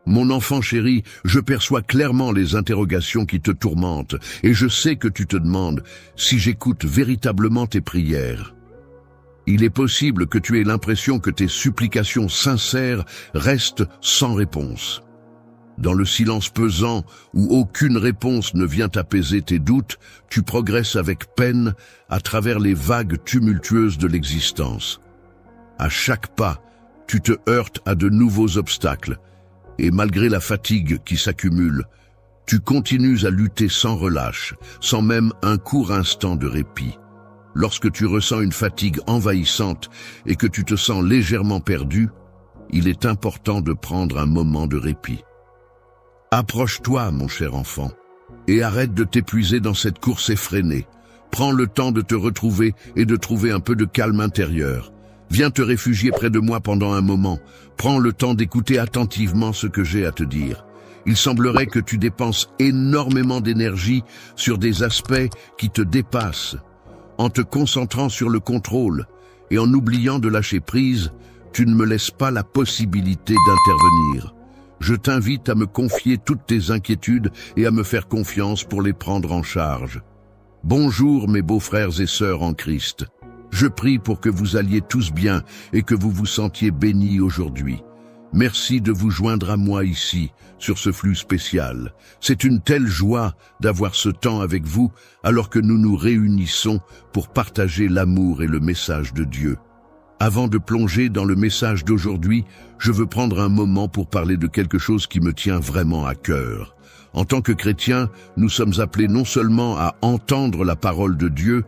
Mon enfant chéri, je perçois clairement les interrogations qui te tourmentent et je sais que tu te demandes si j'écoute véritablement tes prières. Il est possible que tu aies l'impression que tes supplications sincères restent sans réponse. Dans le silence pesant où aucune réponse ne vient apaiser tes doutes, tu progresses avec peine à travers les vagues tumultueuses de l'existence. À chaque pas, tu te heurtes à de nouveaux obstacles, et malgré la fatigue qui s'accumule, tu continues à lutter sans relâche, sans même un court instant de répit. Lorsque tu ressens une fatigue envahissante et que tu te sens légèrement perdu, il est important de prendre un moment de répit. Approche-toi, mon cher enfant, et arrête de t'épuiser dans cette course effrénée. Prends le temps de te retrouver et de trouver un peu de calme intérieur. Viens te réfugier près de moi pendant un moment. Prends le temps d'écouter attentivement ce que j'ai à te dire. Il semblerait que tu dépenses énormément d'énergie sur des aspects qui te dépassent. En te concentrant sur le contrôle et en oubliant de lâcher prise, tu ne me laisses pas la possibilité d'intervenir. Je t'invite à me confier toutes tes inquiétudes et à me faire confiance pour les prendre en charge. Bonjour mes beaux frères et sœurs en Christ. Je prie pour que vous alliez tous bien et que vous vous sentiez bénis aujourd'hui. Merci de vous joindre à moi ici, sur ce flux spécial. C'est une telle joie d'avoir ce temps avec vous alors que nous nous réunissons pour partager l'amour et le message de Dieu. Avant de plonger dans le message d'aujourd'hui, je veux prendre un moment pour parler de quelque chose qui me tient vraiment à cœur. En tant que chrétiens, nous sommes appelés non seulement à entendre la parole de Dieu,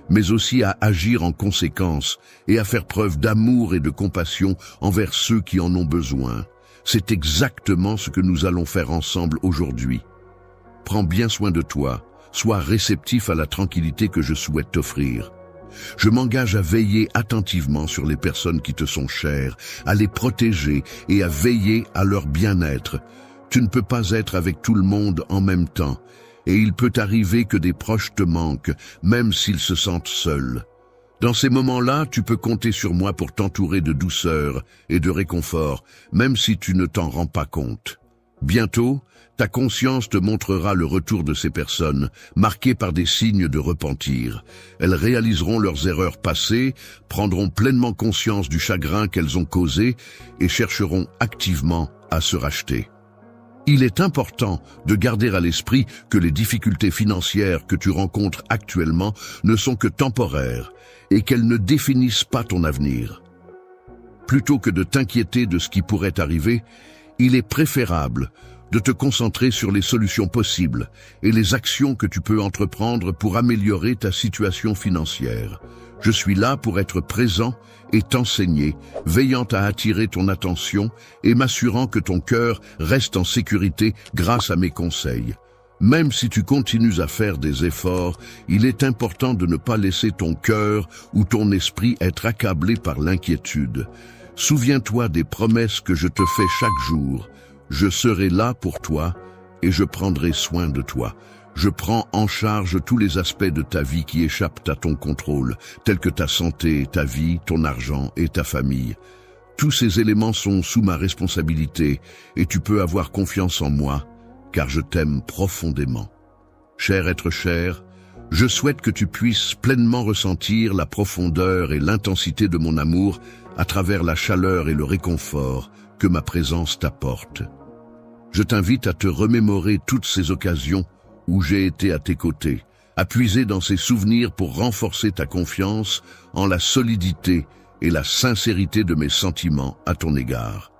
mais aussi à agir en conséquence et à faire preuve d'amour et de compassion envers ceux qui en ont besoin. C'est exactement ce que nous allons faire ensemble aujourd'hui. Prends bien soin de toi, sois réceptif à la tranquillité que je souhaite t'offrir. Je m'engage à veiller attentivement sur les personnes qui te sont chères, à les protéger et à veiller à leur bien-être. Tu ne peux pas être avec tout le monde en même temps. Et il peut arriver que des proches te manquent, même s'ils se sentent seuls. Dans ces moments-là, tu peux compter sur moi pour t'entourer de douceur et de réconfort, même si tu ne t'en rends pas compte. Bientôt, ta conscience te montrera le retour de ces personnes, marquées par des signes de repentir. Elles réaliseront leurs erreurs passées, prendront pleinement conscience du chagrin qu'elles ont causé et chercheront activement à se racheter. Il est important de garder à l'esprit que les difficultés financières que tu rencontres actuellement ne sont que temporaires et qu'elles ne définissent pas ton avenir. Plutôt que de t'inquiéter de ce qui pourrait arriver, il est préférable de te concentrer sur les solutions possibles et les actions que tu peux entreprendre pour améliorer ta situation financière. Je suis là pour être présent et t'enseigner, veillant à attirer ton attention et m'assurant que ton cœur reste en sécurité grâce à mes conseils. Même si tu continues à faire des efforts, il est important de ne pas laisser ton cœur ou ton esprit être accablé par l'inquiétude. Souviens-toi des promesses que je te fais chaque jour. Je serai là pour toi et je prendrai soin de toi. Je prends en charge tous les aspects de ta vie qui échappent à ton contrôle, tels que ta santé, ta vie, ton argent et ta famille. Tous ces éléments sont sous ma responsabilité et tu peux avoir confiance en moi, car je t'aime profondément. Cher être cher, je souhaite que tu puisses pleinement ressentir la profondeur et l'intensité de mon amour à travers la chaleur et le réconfort que ma présence t'apporte. Je t'invite à te remémorer toutes ces occasions où j'ai été à tes côtés, à puiser dans ces souvenirs pour renforcer ta confiance en la solidité et la sincérité de mes sentiments à ton égard.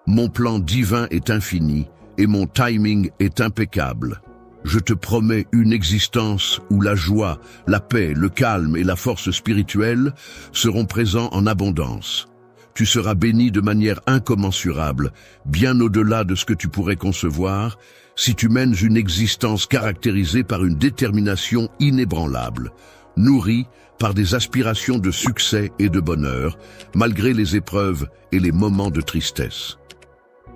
Mon plan divin est infini et mon timing est impeccable. Je te promets une existence où la joie, la paix, le calme et la force spirituelle seront présents en abondance. Tu seras béni de manière incommensurable, bien au-delà de ce que tu pourrais concevoir, si tu mènes une existence caractérisée par une détermination inébranlable, nourrie par des aspirations de succès et de bonheur, malgré les épreuves et les moments de tristesse.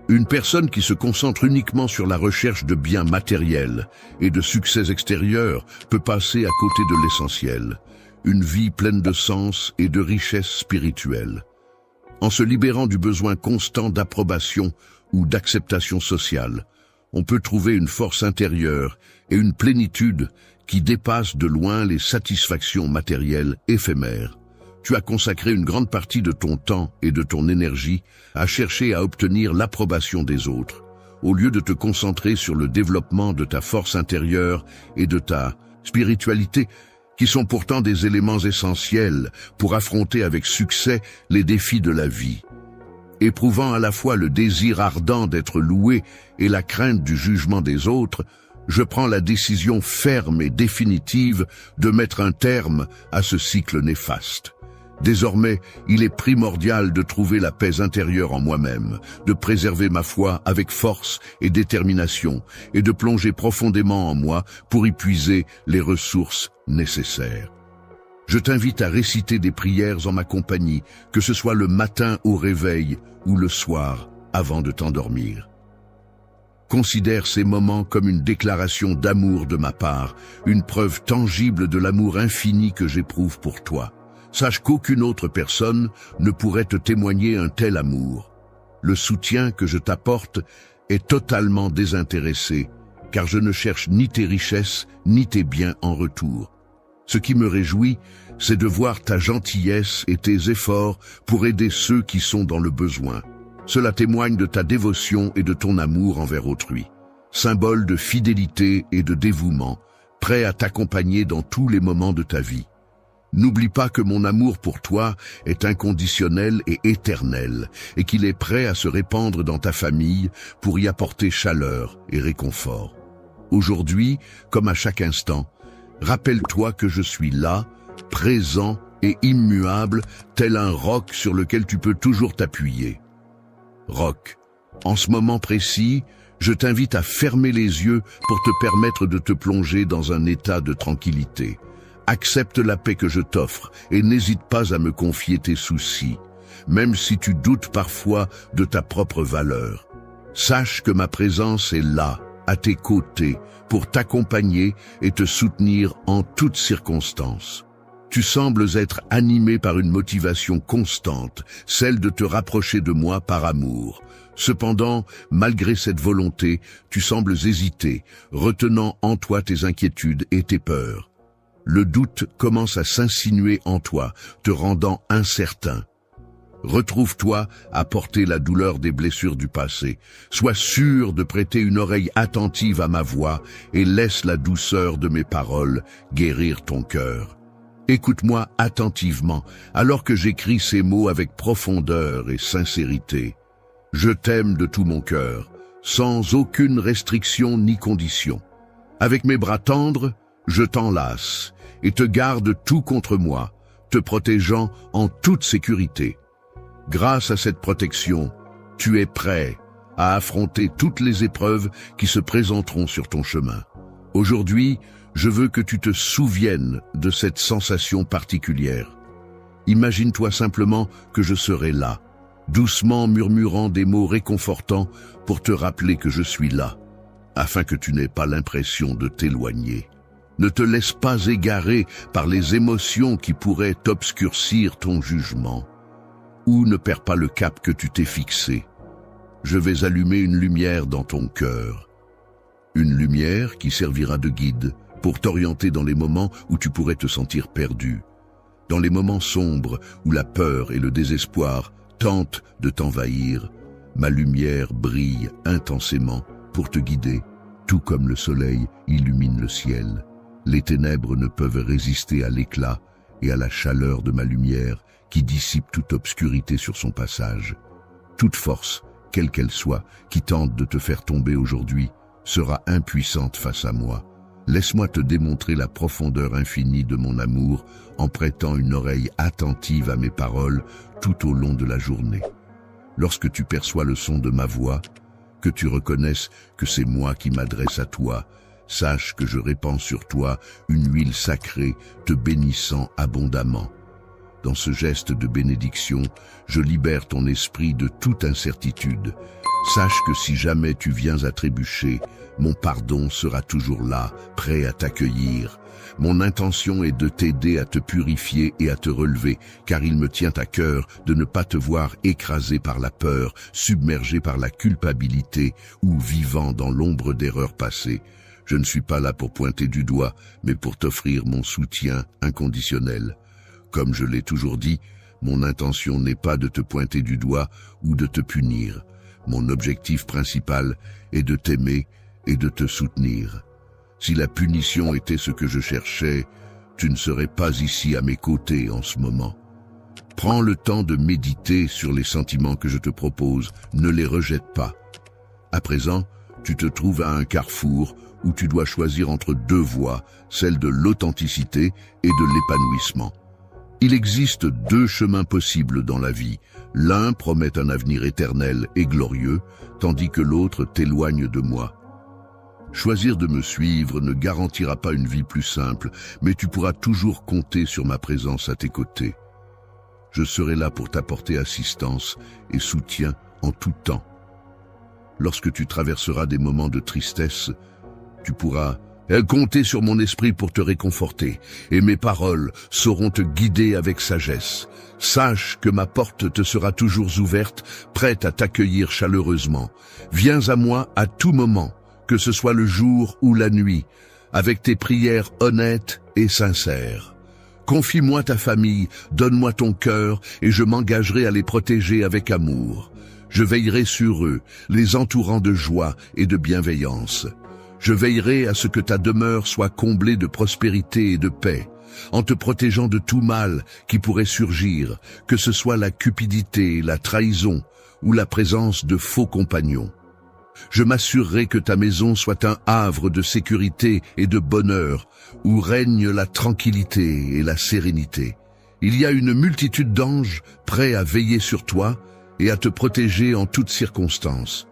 Une personne qui se concentre uniquement sur la recherche de biens matériels et de succès extérieurs peut passer à côté de l'essentiel, une vie pleine de sens et de richesse spirituelle. En se libérant du besoin constant d'approbation ou d'acceptation sociale, on peut trouver une force intérieure et une plénitude qui dépassent de loin les satisfactions matérielles éphémères. Tu as consacré une grande partie de ton temps et de ton énergie à chercher à obtenir l'approbation des autres, au lieu de te concentrer sur le développement de ta force intérieure et de ta spiritualité, qui sont pourtant des éléments essentiels pour affronter avec succès les défis de la vie. Éprouvant à la fois le désir ardent d'être loué et la crainte du jugement des autres, je prends la décision ferme et définitive de mettre un terme à ce cycle néfaste. Désormais, il est primordial de trouver la paix intérieure en moi-même, de préserver ma foi avec force et détermination, et de plonger profondément en moi pour y puiser les ressources nécessaires. Je t'invite à réciter des prières en ma compagnie, que ce soit le matin au réveil ou le soir avant de t'endormir. Considère ces moments comme une déclaration d'amour de ma part, une preuve tangible de l'amour infini que j'éprouve pour toi. Sache qu'aucune autre personne ne pourrait te témoigner un tel amour. Le soutien que je t'apporte est totalement désintéressé, car je ne cherche ni tes richesses ni tes biens en retour. Ce qui me réjouit, c'est de voir ta gentillesse et tes efforts pour aider ceux qui sont dans le besoin. Cela témoigne de ta dévotion et de ton amour envers autrui. Symbole de fidélité et de dévouement, prêt à t'accompagner dans tous les moments de ta vie. N'oublie pas que mon amour pour toi est inconditionnel et éternel, et qu'il est prêt à se répandre dans ta famille pour y apporter chaleur et réconfort. Aujourd'hui, comme à chaque instant, rappelle-toi que je suis là, présent et immuable, tel un roc sur lequel tu peux toujours t'appuyer. Roc, en ce moment précis, je t'invite à fermer les yeux pour te permettre de te plonger dans un état de tranquillité. Accepte la paix que je t'offre et n'hésite pas à me confier tes soucis, même si tu doutes parfois de ta propre valeur. Sache que ma présence est là, à tes côtés, pour t'accompagner et te soutenir en toutes circonstances. Tu sembles être animé par une motivation constante, celle de te rapprocher de moi par amour. Cependant, malgré cette volonté, tu sembles hésiter, retenant en toi tes inquiétudes et tes peurs. Le doute commence à s'insinuer en toi, te rendant incertain. Retrouve-toi à porter la douleur des blessures du passé. Sois sûr de prêter une oreille attentive à ma voix et laisse la douceur de mes paroles guérir ton cœur. Écoute-moi attentivement alors que j'écris ces mots avec profondeur et sincérité. Je t'aime de tout mon cœur, sans aucune restriction ni condition. Avec mes bras tendres, je t'enlace et te garde tout contre moi, te protégeant en toute sécurité. Grâce à cette protection, tu es prêt à affronter toutes les épreuves qui se présenteront sur ton chemin. Aujourd'hui, je veux que tu te souviennes de cette sensation particulière. Imagine-toi simplement que je serai là, doucement murmurant des mots réconfortants pour te rappeler que je suis là, afin que tu n'aies pas l'impression de t'éloigner. Ne te laisse pas égarer par les émotions qui pourraient obscurcir ton jugement. Ou ne perds pas le cap que tu t'es fixé. Je vais allumer une lumière dans ton cœur. Une lumière qui servira de guide pour t'orienter dans les moments où tu pourrais te sentir perdu. Dans les moments sombres où la peur et le désespoir tentent de t'envahir, ma lumière brille intensément pour te guider, tout comme le soleil illumine le ciel. Les ténèbres ne peuvent résister à l'éclat et à la chaleur de ma lumière qui dissipe toute obscurité sur son passage. Toute force, quelle qu'elle soit, qui tente de te faire tomber aujourd'hui, sera impuissante face à moi. Laisse-moi te démontrer la profondeur infinie de mon amour en prêtant une oreille attentive à mes paroles tout au long de la journée. Lorsque tu perçois le son de ma voix, que tu reconnaisses que c'est moi qui m'adresse à toi, sache que je répands sur toi une huile sacrée te bénissant abondamment. Dans ce geste de bénédiction, je libère ton esprit de toute incertitude. Sache que si jamais tu viens à trébucher, mon pardon sera toujours là, prêt à t'accueillir. Mon intention est de t'aider à te purifier et à te relever, car il me tient à cœur de ne pas te voir écrasé par la peur, submergé par la culpabilité ou vivant dans l'ombre d'erreurs passées. Je ne suis pas là pour pointer du doigt, mais pour t'offrir mon soutien inconditionnel. Comme je l'ai toujours dit, mon intention n'est pas de te pointer du doigt ou de te punir. Mon objectif principal est de t'aimer et de te soutenir. Si la punition était ce que je cherchais, tu ne serais pas ici à mes côtés en ce moment. Prends le temps de méditer sur les sentiments que je te propose, ne les rejette pas. À présent, tu te trouves à un carrefour où tu dois choisir entre deux voies, celle de l'authenticité et de l'épanouissement. Il existe deux chemins possibles dans la vie. L'un promet un avenir éternel et glorieux, tandis que l'autre t'éloigne de moi. Choisir de me suivre ne garantira pas une vie plus simple, mais tu pourras toujours compter sur ma présence à tes côtés. Je serai là pour t'apporter assistance et soutien en tout temps. Lorsque tu traverseras des moments de tristesse, tu pourras compter sur mon esprit pour te réconforter, et mes paroles sauront te guider avec sagesse. Sache que ma porte te sera toujours ouverte, prête à t'accueillir chaleureusement. Viens à moi à tout moment, que ce soit le jour ou la nuit, avec tes prières honnêtes et sincères. Confie-moi ta famille, donne-moi ton cœur, et je m'engagerai à les protéger avec amour. Je veillerai sur eux, les entourant de joie et de bienveillance. Je veillerai à ce que ta demeure soit comblée de prospérité et de paix, en te protégeant de tout mal qui pourrait surgir, que ce soit la cupidité, la trahison ou la présence de faux compagnons. Je m'assurerai que ta maison soit un havre de sécurité et de bonheur, où règne la tranquillité et la sérénité. Il y a une multitude d'anges prêts à veiller sur toi et à te protéger en toutes circonstances.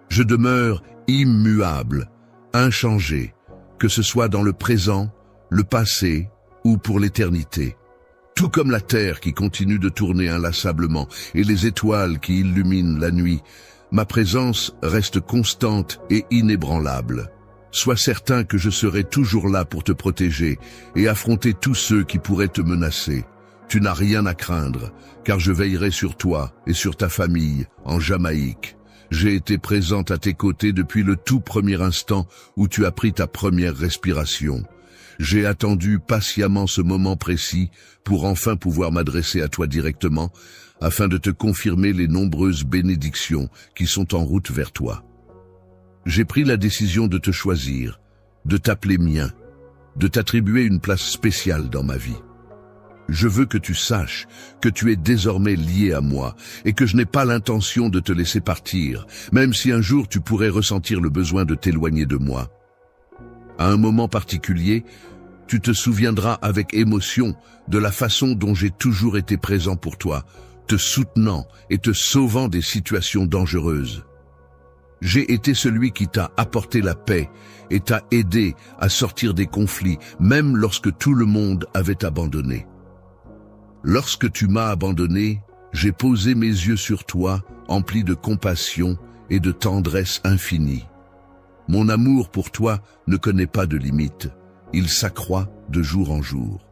Je demeure immuable, inchangé, que ce soit dans le présent, le passé ou pour l'éternité. Tout comme la terre qui continue de tourner inlassablement et les étoiles qui illuminent la nuit, ma présence reste constante et inébranlable. Sois certain que je serai toujours là pour te protéger et affronter tous ceux qui pourraient te menacer. Tu n'as rien à craindre, car je veillerai sur toi et sur ta famille en Jamaïque. J'ai été présente à tes côtés depuis le tout premier instant où tu as pris ta première respiration. J'ai attendu patiemment ce moment précis pour enfin pouvoir m'adresser à toi directement, afin de te confirmer les nombreuses bénédictions qui sont en route vers toi. J'ai pris la décision de te choisir, de t'appeler mien, de t'attribuer une place spéciale dans ma vie. Je veux que tu saches que tu es désormais lié à moi et que je n'ai pas l'intention de te laisser partir, même si un jour tu pourrais ressentir le besoin de t'éloigner de moi. À un moment particulier, tu te souviendras avec émotion de la façon dont j'ai toujours été présent pour toi, te soutenant et te sauvant des situations dangereuses. J'ai été celui qui t'a apporté la paix et t'a aidé à sortir des conflits, même lorsque tout le monde avait abandonné. Lorsque tu m'as abandonné, j'ai posé mes yeux sur toi, empli de compassion et de tendresse infinie. Mon amour pour toi ne connaît pas de limite, il s'accroît de jour en jour.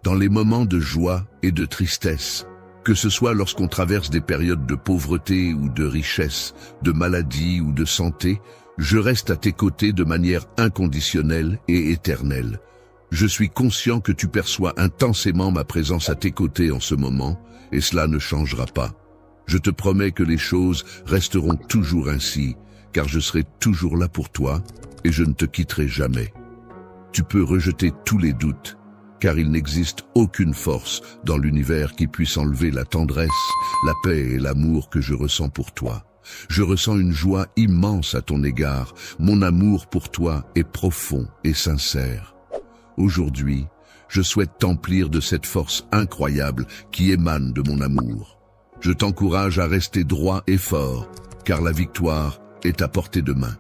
Dans les moments de joie et de tristesse, que ce soit lorsqu'on traverse des périodes de pauvreté ou de richesse, de maladie ou de santé, je reste à tes côtés de manière inconditionnelle et éternelle. Je suis conscient que tu perçois intensément ma présence à tes côtés en ce moment, et cela ne changera pas. Je te promets que les choses resteront toujours ainsi, car je serai toujours là pour toi, et je ne te quitterai jamais. Tu peux rejeter tous les doutes, car il n'existe aucune force dans l'univers qui puisse enlever la tendresse, la paix et l'amour que je ressens pour toi. Je ressens une joie immense à ton égard. Mon amour pour toi est profond et sincère. Aujourd'hui, je souhaite t'emplir de cette force incroyable qui émane de mon amour. Je t'encourage à rester droit et fort, car la victoire est à portée de main.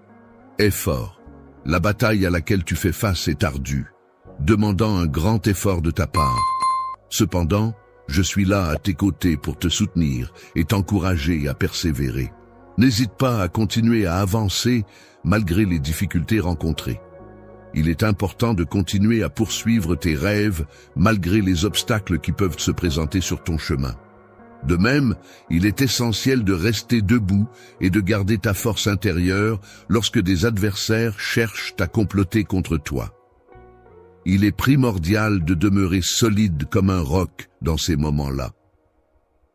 Aie fort. La bataille à laquelle tu fais face est ardue, demandant un grand effort de ta part. Cependant, Je suis là à tes côtés pour te soutenir et t'encourager à persévérer. N'hésite pas à continuer à avancer malgré les difficultés rencontrées. Il est important de continuer à poursuivre tes rêves malgré les obstacles qui peuvent se présenter sur ton chemin. De même, il est essentiel de rester debout et de garder ta force intérieure lorsque des adversaires cherchent à comploter contre toi. Il est primordial de demeurer solide comme un roc dans ces moments-là.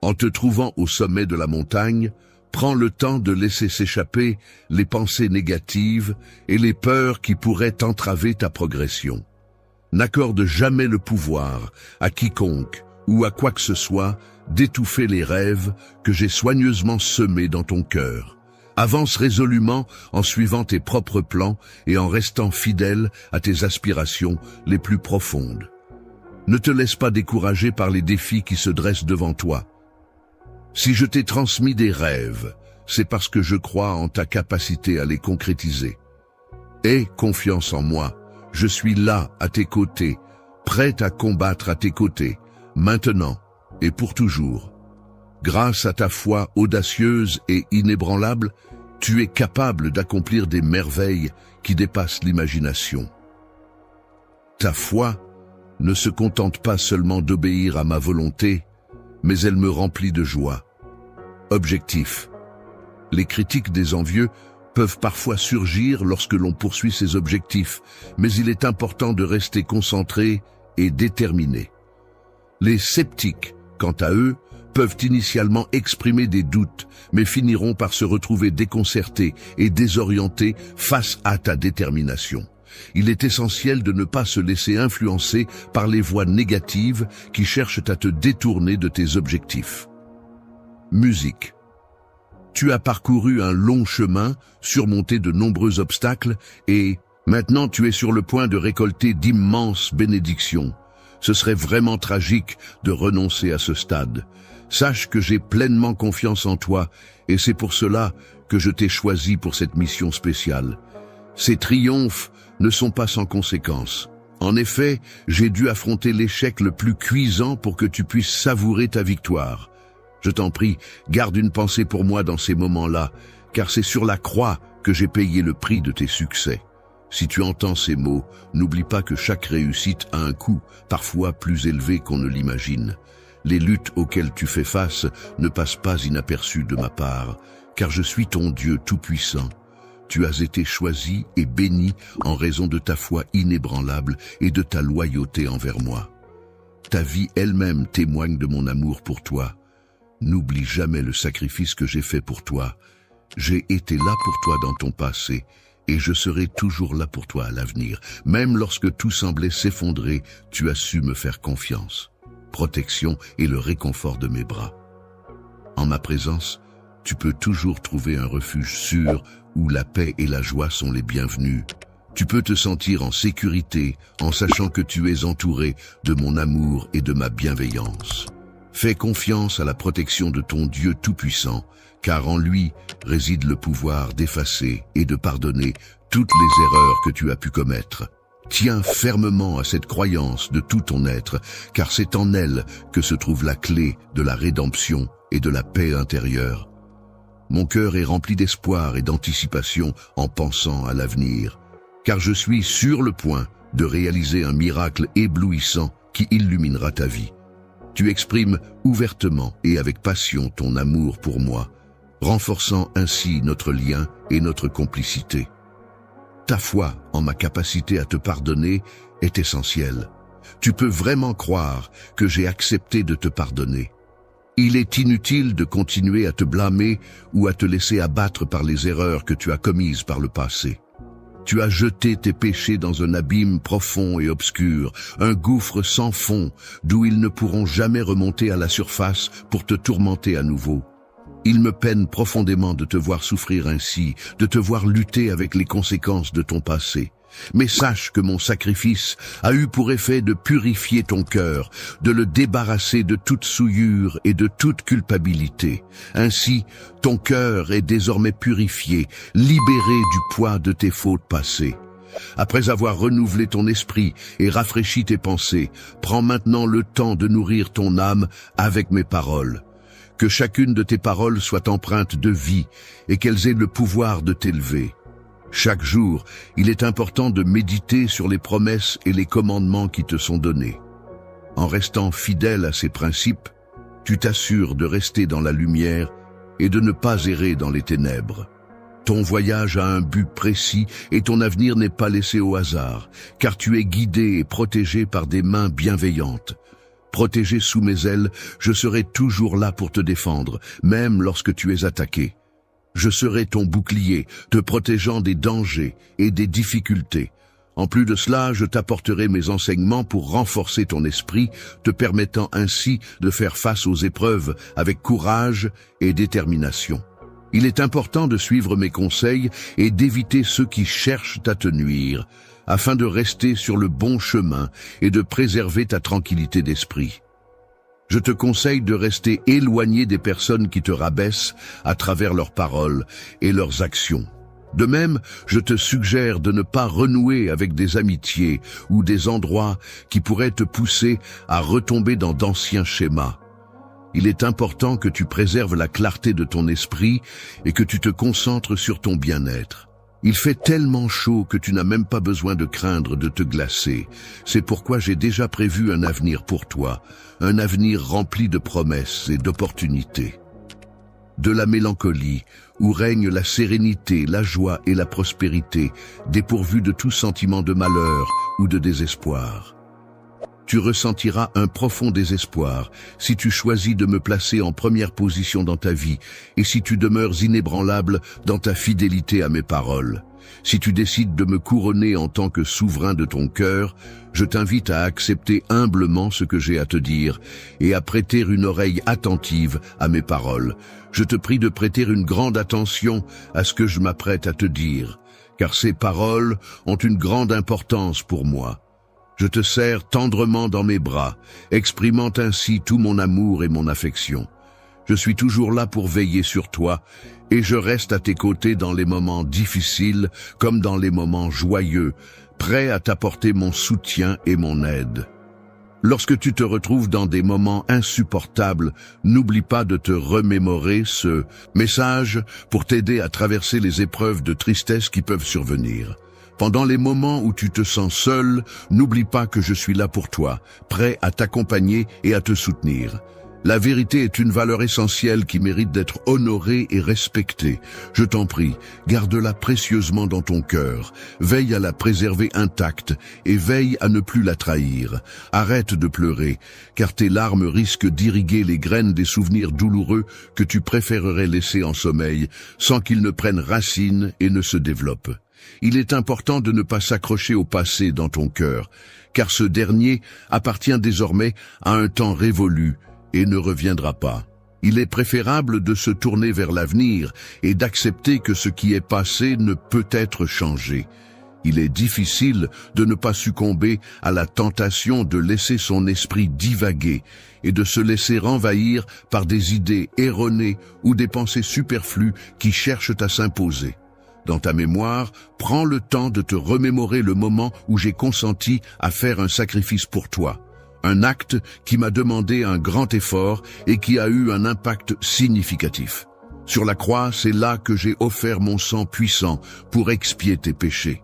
En te trouvant au sommet de la montagne, prends le temps de laisser s'échapper les pensées négatives et les peurs qui pourraient entraver ta progression. N'accorde jamais le pouvoir à quiconque ou à quoi que ce soit d'étouffer les rêves que j'ai soigneusement semés dans ton cœur. Avance résolument en suivant tes propres plans et en restant fidèle à tes aspirations les plus profondes. Ne te laisse pas décourager par les défis qui se dressent devant toi. Si je t'ai transmis des rêves, c'est parce que je crois en ta capacité à les concrétiser. Aie confiance en moi, je suis là à tes côtés, prêt à combattre à tes côtés, maintenant et pour toujours. Grâce à ta foi audacieuse et inébranlable, tu es capable d'accomplir des merveilles qui dépassent l'imagination. Ta foi ne se contente pas seulement d'obéir à ma volonté, mais elle me remplit de joie. Objectif. Les critiques des envieux peuvent parfois surgir lorsque l'on poursuit ses objectifs, mais il est important de rester concentré et déterminé. Les sceptiques, quant à eux, peuvent initialement exprimer des doutes, mais finiront par se retrouver déconcertés et désorientés face à ta détermination. Il est essentiel de ne pas se laisser influencer par les voix négatives qui cherchent à te détourner de tes objectifs. Musique. Tu as parcouru un long chemin, surmonté de nombreux obstacles et maintenant tu es sur le point de récolter d'immenses bénédictions. Ce serait vraiment tragique de renoncer à ce stade. Sache que j'ai pleinement confiance en toi et c'est pour cela que je t'ai choisi pour cette mission spéciale. Ces triomphes ne sont pas sans conséquences. En effet, j'ai dû affronter l'échec le plus cuisant pour que tu puisses savourer ta victoire. Je t'en prie, garde une pensée pour moi dans ces moments-là, car c'est sur la croix que j'ai payé le prix de tes succès. Si tu entends ces mots, n'oublie pas que chaque réussite a un coût, parfois plus élevé qu'on ne l'imagine. Les luttes auxquelles tu fais face ne passent pas inaperçues de ma part, car je suis ton Dieu tout-puissant. Tu as été choisi et béni en raison de ta foi inébranlable et de ta loyauté envers moi. Ta vie elle-même témoigne de mon amour pour toi. N'oublie jamais le sacrifice que j'ai fait pour toi. J'ai été là pour toi dans ton passé, et je serai toujours là pour toi à l'avenir. Même lorsque tout semblait s'effondrer, tu as su me faire confiance. Protection et le réconfort de mes bras. En ma présence, tu peux toujours trouver un refuge sûr où la paix et la joie sont les bienvenus. Tu peux te sentir en sécurité en sachant que tu es entouré de mon amour et de ma bienveillance. Fais confiance à la protection de ton Dieu tout-puissant, car en lui réside le pouvoir d'effacer et de pardonner toutes les erreurs que tu as pu commettre. Tiens fermement à cette croyance de tout ton être, car c'est en elle que se trouve la clé de la rédemption et de la paix intérieure. Mon cœur est rempli d'espoir et d'anticipation en pensant à l'avenir, car je suis sur le point de réaliser un miracle éblouissant qui illuminera ta vie. Tu exprimes ouvertement et avec passion ton amour pour moi, renforçant ainsi notre lien et notre complicité. Ta foi en ma capacité à te pardonner est essentielle. Tu peux vraiment croire que j'ai accepté de te pardonner. Il est inutile de continuer à te blâmer ou à te laisser abattre par les erreurs que tu as commises par le passé. Tu as jeté tes péchés dans un abîme profond et obscur, un gouffre sans fond, d'où ils ne pourront jamais remonter à la surface pour te tourmenter à nouveau. Il me peine profondément de te voir souffrir ainsi, de te voir lutter avec les conséquences de ton passé. Mais sache que mon sacrifice a eu pour effet de purifier ton cœur, de le débarrasser de toute souillure et de toute culpabilité. Ainsi, ton cœur est désormais purifié, libéré du poids de tes fautes passées. Après avoir renouvelé ton esprit et rafraîchi tes pensées, prends maintenant le temps de nourrir ton âme avec mes paroles. Que chacune de tes paroles soit empreinte de vie et qu'elles aient le pouvoir de t'élever. Chaque jour, il est important de méditer sur les promesses et les commandements qui te sont donnés. En restant fidèle à ces principes, tu t'assures de rester dans la lumière et de ne pas errer dans les ténèbres. Ton voyage a un but précis et ton avenir n'est pas laissé au hasard, car tu es guidé et protégé par des mains bienveillantes. Protégé sous mes ailes, je serai toujours là pour te défendre, même lorsque tu es attaqué. Je serai ton bouclier, te protégeant des dangers et des difficultés. En plus de cela, je t'apporterai mes enseignements pour renforcer ton esprit, te permettant ainsi de faire face aux épreuves avec courage et détermination. Il est important de suivre mes conseils et d'éviter ceux qui cherchent à te nuire, afin de rester sur le bon chemin et de préserver ta tranquillité d'esprit. Je te conseille de rester éloigné des personnes qui te rabaissent à travers leurs paroles et leurs actions. De même, je te suggère de ne pas renouer avec des amitiés ou des endroits qui pourraient te pousser à retomber dans d'anciens schémas. Il est important que tu préserves la clarté de ton esprit et que tu te concentres sur ton bien-être. Il fait tellement chaud que tu n'as même pas besoin de craindre de te glacer. C'est pourquoi j'ai déjà prévu un avenir pour toi, un avenir rempli de promesses et d'opportunités. De la mélancolie, où règne la sérénité, la joie et la prospérité, dépourvue de tout sentiment de malheur ou de désespoir. Tu ressentiras un profond désespoir si tu choisis de me placer en première position dans ta vie et si tu demeures inébranlable dans ta fidélité à mes paroles. Si tu décides de me couronner en tant que souverain de ton cœur, je t'invite à accepter humblement ce que j'ai à te dire et à prêter une oreille attentive à mes paroles. Je te prie de prêter une grande attention à ce que je m'apprête à te dire, car ces paroles ont une grande importance pour moi. Je te serre tendrement dans mes bras, exprimant ainsi tout mon amour et mon affection. Je suis toujours là pour veiller sur toi, et je reste à tes côtés dans les moments difficiles comme dans les moments joyeux, prêt à t'apporter mon soutien et mon aide. Lorsque tu te retrouves dans des moments insupportables, n'oublie pas de te remémorer ce message pour t'aider à traverser les épreuves de tristesse qui peuvent survenir. Pendant les moments où tu te sens seul, n'oublie pas que je suis là pour toi, prêt à t'accompagner et à te soutenir. La vérité est une valeur essentielle qui mérite d'être honorée et respectée. Je t'en prie, garde-la précieusement dans ton cœur. Veille à la préserver intacte et veille à ne plus la trahir. Arrête de pleurer, car tes larmes risquent d'irriguer les graines des souvenirs douloureux que tu préférerais laisser en sommeil, sans qu'ils ne prennent racine et ne se développent. Il est important de ne pas s'accrocher au passé dans ton cœur, car ce dernier appartient désormais à un temps révolu et ne reviendra pas. Il est préférable de se tourner vers l'avenir et d'accepter que ce qui est passé ne peut être changé. Il est difficile de ne pas succomber à la tentation de laisser son esprit divaguer et de se laisser envahir par des idées erronées ou des pensées superflues qui cherchent à s'imposer. Dans ta mémoire, prends le temps de te remémorer le moment où j'ai consenti à faire un sacrifice pour toi. Un acte qui m'a demandé un grand effort et qui a eu un impact significatif. Sur la croix, c'est là que j'ai offert mon sang puissant pour expier tes péchés.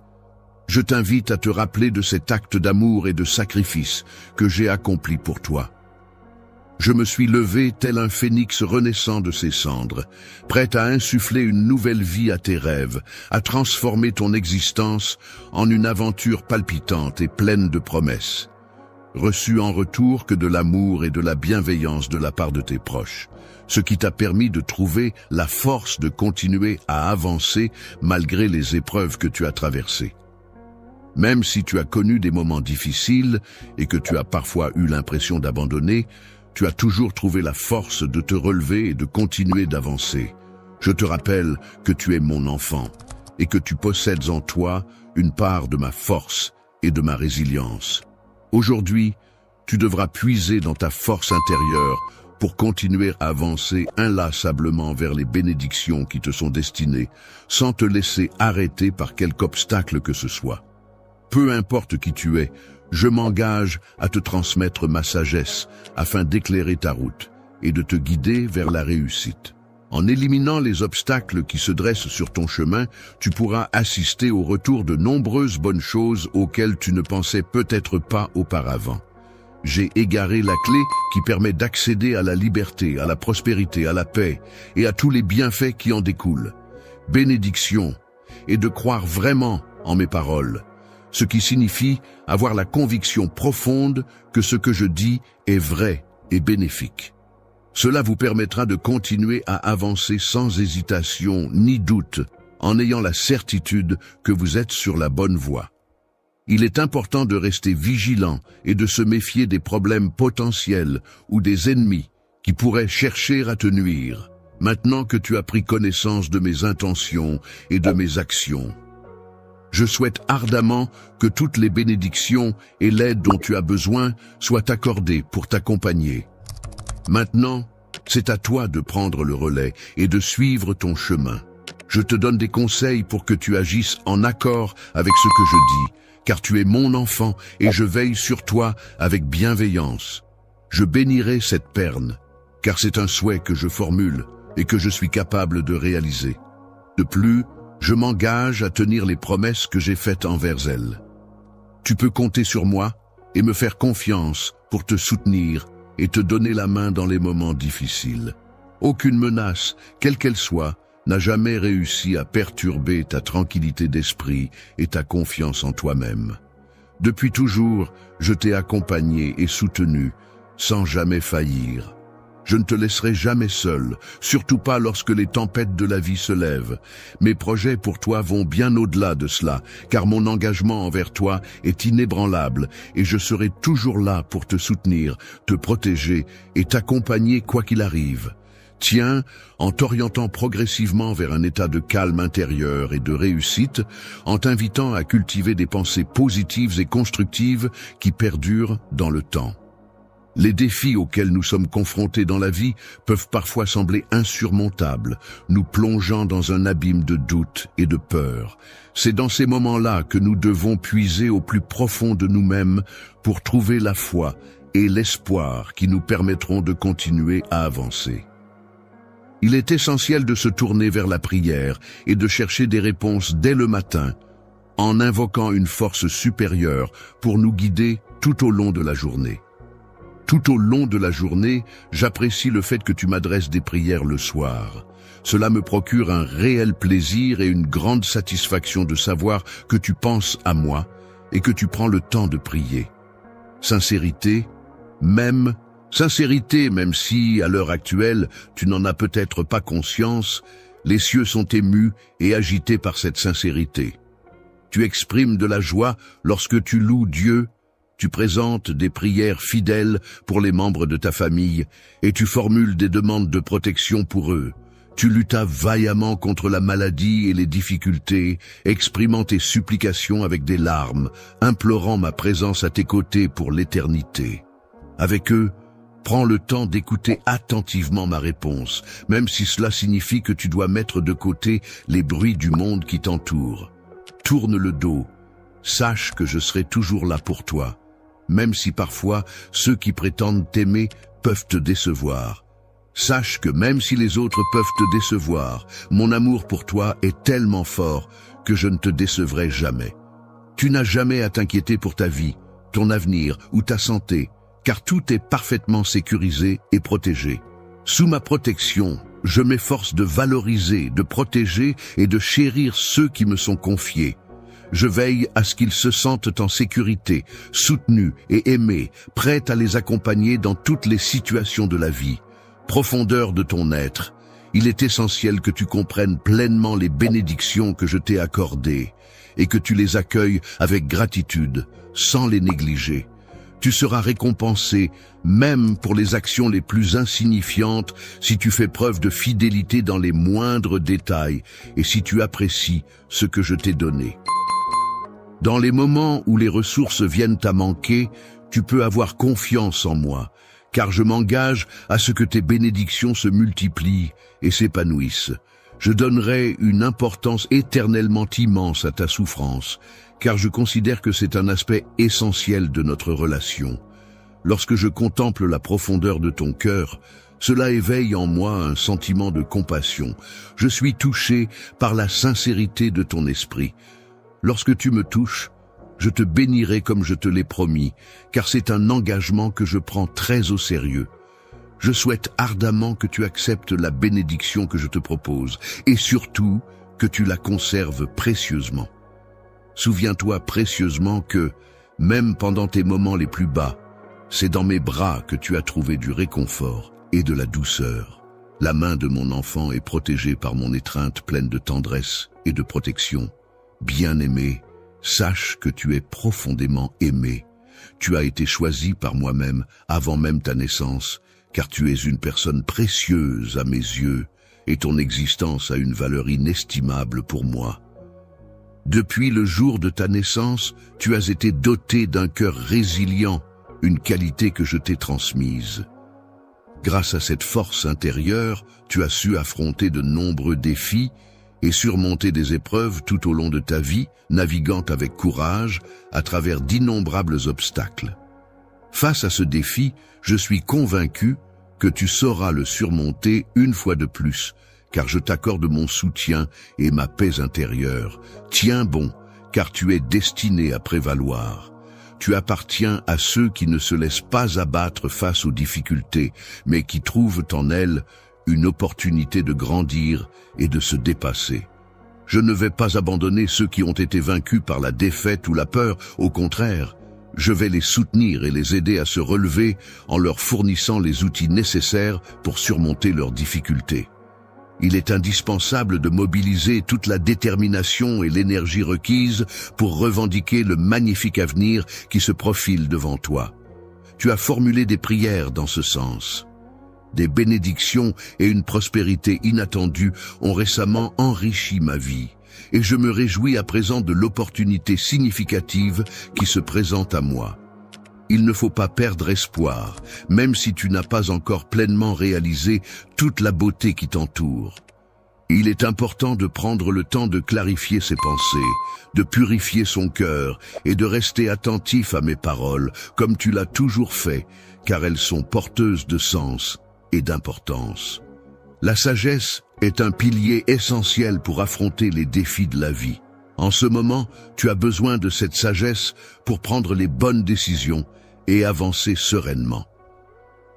Je t'invite à te rappeler de cet acte d'amour et de sacrifice que j'ai accompli pour toi. Je me suis levé tel un phénix renaissant de ses cendres, prêt à insuffler une nouvelle vie à tes rêves, à transformer ton existence en une aventure palpitante et pleine de promesses. Reçu en retour que de l'amour et de la bienveillance de la part de tes proches, ce qui t'a permis de trouver la force de continuer à avancer malgré les épreuves que tu as traversées. Même si tu as connu des moments difficiles et que tu as parfois eu l'impression d'abandonner, tu as toujours trouvé la force de te relever et de continuer d'avancer. Je te rappelle que tu es mon enfant et que tu possèdes en toi une part de ma force et de ma résilience. Aujourd'hui, tu devras puiser dans ta force intérieure pour continuer à avancer inlassablement vers les bénédictions qui te sont destinées, sans te laisser arrêter par quelque obstacle que ce soit. Peu importe qui tu es, je m'engage à te transmettre ma sagesse afin d'éclairer ta route et de te guider vers la réussite. En éliminant les obstacles qui se dressent sur ton chemin, tu pourras assister au retour de nombreuses bonnes choses auxquelles tu ne pensais peut-être pas auparavant. J'ai égaré la clé qui permet d'accéder à la liberté, à la prospérité, à la paix et à tous les bienfaits qui en découlent. Bénédiction, et de croire vraiment en mes paroles, ce qui signifie avoir la conviction profonde que ce que je dis est vrai et bénéfique. Cela vous permettra de continuer à avancer sans hésitation ni doute, en ayant la certitude que vous êtes sur la bonne voie. Il est important de rester vigilant et de se méfier des problèmes potentiels ou des ennemis qui pourraient chercher à te nuire, maintenant que tu as pris connaissance de mes intentions et de mes actions. Je souhaite ardemment que toutes les bénédictions et l'aide dont tu as besoin soient accordées pour t'accompagner. Maintenant, c'est à toi de prendre le relais et de suivre ton chemin. Je te donne des conseils pour que tu agisses en accord avec ce que je dis, car tu es mon enfant et je veille sur toi avec bienveillance. Je bénirai cette perle, car c'est un souhait que je formule et que je suis capable de réaliser. De plus, je m'engage à tenir les promesses que j'ai faites envers elle. Tu peux compter sur moi et me faire confiance pour te soutenir et te donner la main dans les moments difficiles. Aucune menace, quelle qu'elle soit, n'a jamais réussi à perturber ta tranquillité d'esprit et ta confiance en toi-même. Depuis toujours, je t'ai accompagné et soutenu, sans jamais faillir. Je ne te laisserai jamais seul, surtout pas lorsque les tempêtes de la vie se lèvent. Mes projets pour toi vont bien au-delà de cela, car mon engagement envers toi est inébranlable et je serai toujours là pour te soutenir, te protéger et t'accompagner quoi qu'il arrive. Tiens, en t'orientant progressivement vers un état de calme intérieur et de réussite, en t'invitant à cultiver des pensées positives et constructives qui perdurent dans le temps. Les défis auxquels nous sommes confrontés dans la vie peuvent parfois sembler insurmontables, nous plongeant dans un abîme de doute et de peur. C'est dans ces moments-là que nous devons puiser au plus profond de nous-mêmes pour trouver la foi et l'espoir qui nous permettront de continuer à avancer. Il est essentiel de se tourner vers la prière et de chercher des réponses dès le matin, en invoquant une force supérieure pour nous guider tout au long de la journée. Tout au long de la journée, j'apprécie le fait que tu m'adresses des prières le soir. Cela me procure un réel plaisir et une grande satisfaction de savoir que tu penses à moi et que tu prends le temps de prier. Sincérité, même si, à l'heure actuelle, tu n'en as peut-être pas conscience, les cieux sont émus et agités par cette sincérité. Tu exprimes de la joie lorsque tu loues Dieu, tu présentes des prières fidèles pour les membres de ta famille et tu formules des demandes de protection pour eux. Tu luttas vaillamment contre la maladie et les difficultés, exprimant tes supplications avec des larmes, implorant ma présence à tes côtés pour l'éternité. Avec eux, prends le temps d'écouter attentivement ma réponse, même si cela signifie que tu dois mettre de côté les bruits du monde qui t'entoure. Tourne le dos, sache que je serai toujours là pour toi, même si parfois ceux qui prétendent t'aimer peuvent te décevoir. Sache que même si les autres peuvent te décevoir, mon amour pour toi est tellement fort que je ne te décevrai jamais. Tu n'as jamais à t'inquiéter pour ta vie, ton avenir ou ta santé, car tout est parfaitement sécurisé et protégé. Sous ma protection, je m'efforce de valoriser, de protéger et de chérir ceux qui me sont confiés. Je veille à ce qu'ils se sentent en sécurité, soutenus et aimés, prêts à les accompagner dans toutes les situations de la vie. Profondeur de ton être, il est essentiel que tu comprennes pleinement les bénédictions que je t'ai accordées et que tu les accueilles avec gratitude, sans les négliger. Tu seras récompensé, même pour les actions les plus insignifiantes, si tu fais preuve de fidélité dans les moindres détails et si tu apprécies ce que je t'ai donné. Dans les moments où les ressources viennent à manquer, tu peux avoir confiance en moi, car je m'engage à ce que tes bénédictions se multiplient et s'épanouissent. Je donnerai une importance éternellement immense à ta souffrance, car je considère que c'est un aspect essentiel de notre relation. Lorsque je contemple la profondeur de ton cœur, cela éveille en moi un sentiment de compassion. Je suis touché par la sincérité de ton esprit. Lorsque tu me touches, je te bénirai comme je te l'ai promis, car c'est un engagement que je prends très au sérieux. Je souhaite ardemment que tu acceptes la bénédiction que je te propose, et surtout que tu la conserves précieusement. Souviens-toi précieusement que, même pendant tes moments les plus bas, c'est dans mes bras que tu as trouvé du réconfort et de la douceur. La main de mon enfant est protégée par mon étreinte pleine de tendresse et de protection. Bien-aimé, sache que tu es profondément aimé. Tu as été choisi par moi-même avant même ta naissance, car tu es une personne précieuse à mes yeux, et ton existence a une valeur inestimable pour moi. Depuis le jour de ta naissance, tu as été doté d'un cœur résilient, une qualité que je t'ai transmise. Grâce à cette force intérieure, tu as su affronter de nombreux défis et surmonter des épreuves tout au long de ta vie, naviguant avec courage à travers d'innombrables obstacles. Face à ce défi, je suis convaincu que tu sauras le surmonter une fois de plus, car je t'accorde mon soutien et ma paix intérieure. Tiens bon, car tu es destiné à prévaloir. Tu appartiens à ceux qui ne se laissent pas abattre face aux difficultés, mais qui trouvent en elles une opportunité de grandir et de se dépasser. Je ne vais pas abandonner ceux qui ont été vaincus par la défaite ou la peur, au contraire, je vais les soutenir et les aider à se relever en leur fournissant les outils nécessaires pour surmonter leurs difficultés. Il est indispensable de mobiliser toute la détermination et l'énergie requises pour revendiquer le magnifique avenir qui se profile devant toi. Tu as formulé des prières dans ce sens. Des bénédictions et une prospérité inattendue ont récemment enrichi ma vie, et je me réjouis à présent de l'opportunité significative qui se présente à moi. Il ne faut pas perdre espoir, même si tu n'as pas encore pleinement réalisé toute la beauté qui t'entoure. Il est important de prendre le temps de clarifier ses pensées, de purifier son cœur et de rester attentif à mes paroles, comme tu l'as toujours fait, car elles sont porteuses de sens et d'importance. La sagesse est un pilier essentiel pour affronter les défis de la vie. En ce moment, tu as besoin de cette sagesse pour prendre les bonnes décisions et avancer sereinement.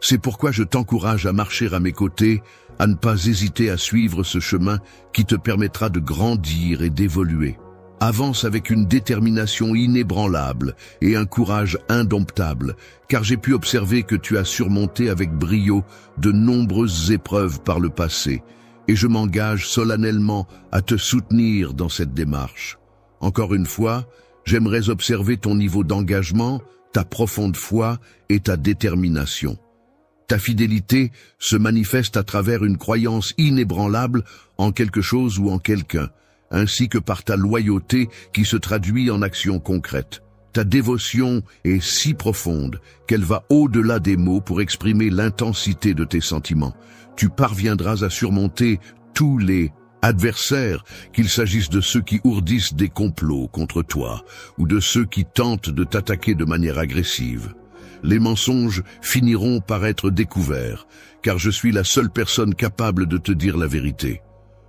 C'est pourquoi je t'encourage à marcher à mes côtés, à ne pas hésiter à suivre ce chemin qui te permettra de grandir et d'évoluer. Avance avec une détermination inébranlable et un courage indomptable, car j'ai pu observer que tu as surmonté avec brio de nombreuses épreuves par le passé, et je m'engage solennellement à te soutenir dans cette démarche. Encore une fois, j'aimerais observer ton niveau d'engagement, ta profonde foi et ta détermination. Ta fidélité se manifeste à travers une croyance inébranlable en quelque chose ou en quelqu'un, ainsi que par ta loyauté qui se traduit en actions concrètes. Ta dévotion est si profonde qu'elle va au-delà des mots pour exprimer l'intensité de tes sentiments. Tu parviendras à surmonter tous les adversaires, qu'il s'agisse de ceux qui ourdissent des complots contre toi ou de ceux qui tentent de t'attaquer de manière agressive. Les mensonges finiront par être découverts, car je suis la seule personne capable de te dire la vérité.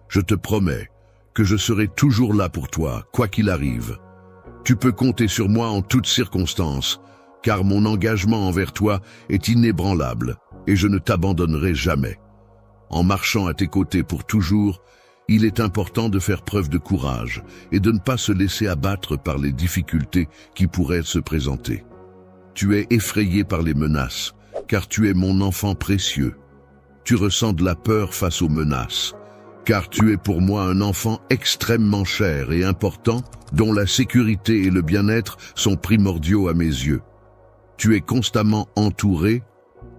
Je te promets que je serai toujours là pour toi, quoi qu'il arrive. Tu peux compter sur moi en toutes circonstances, car mon engagement envers toi est inébranlable et je ne t'abandonnerai jamais. En marchant à tes côtés pour toujours, il est important de faire preuve de courage et de ne pas se laisser abattre par les difficultés qui pourraient se présenter. Tu es effrayé par les menaces, car tu es mon enfant précieux. Tu ressens de la peur face aux menaces, car tu es pour moi un enfant extrêmement cher et important, dont la sécurité et le bien-être sont primordiaux à mes yeux. Tu es constamment entouré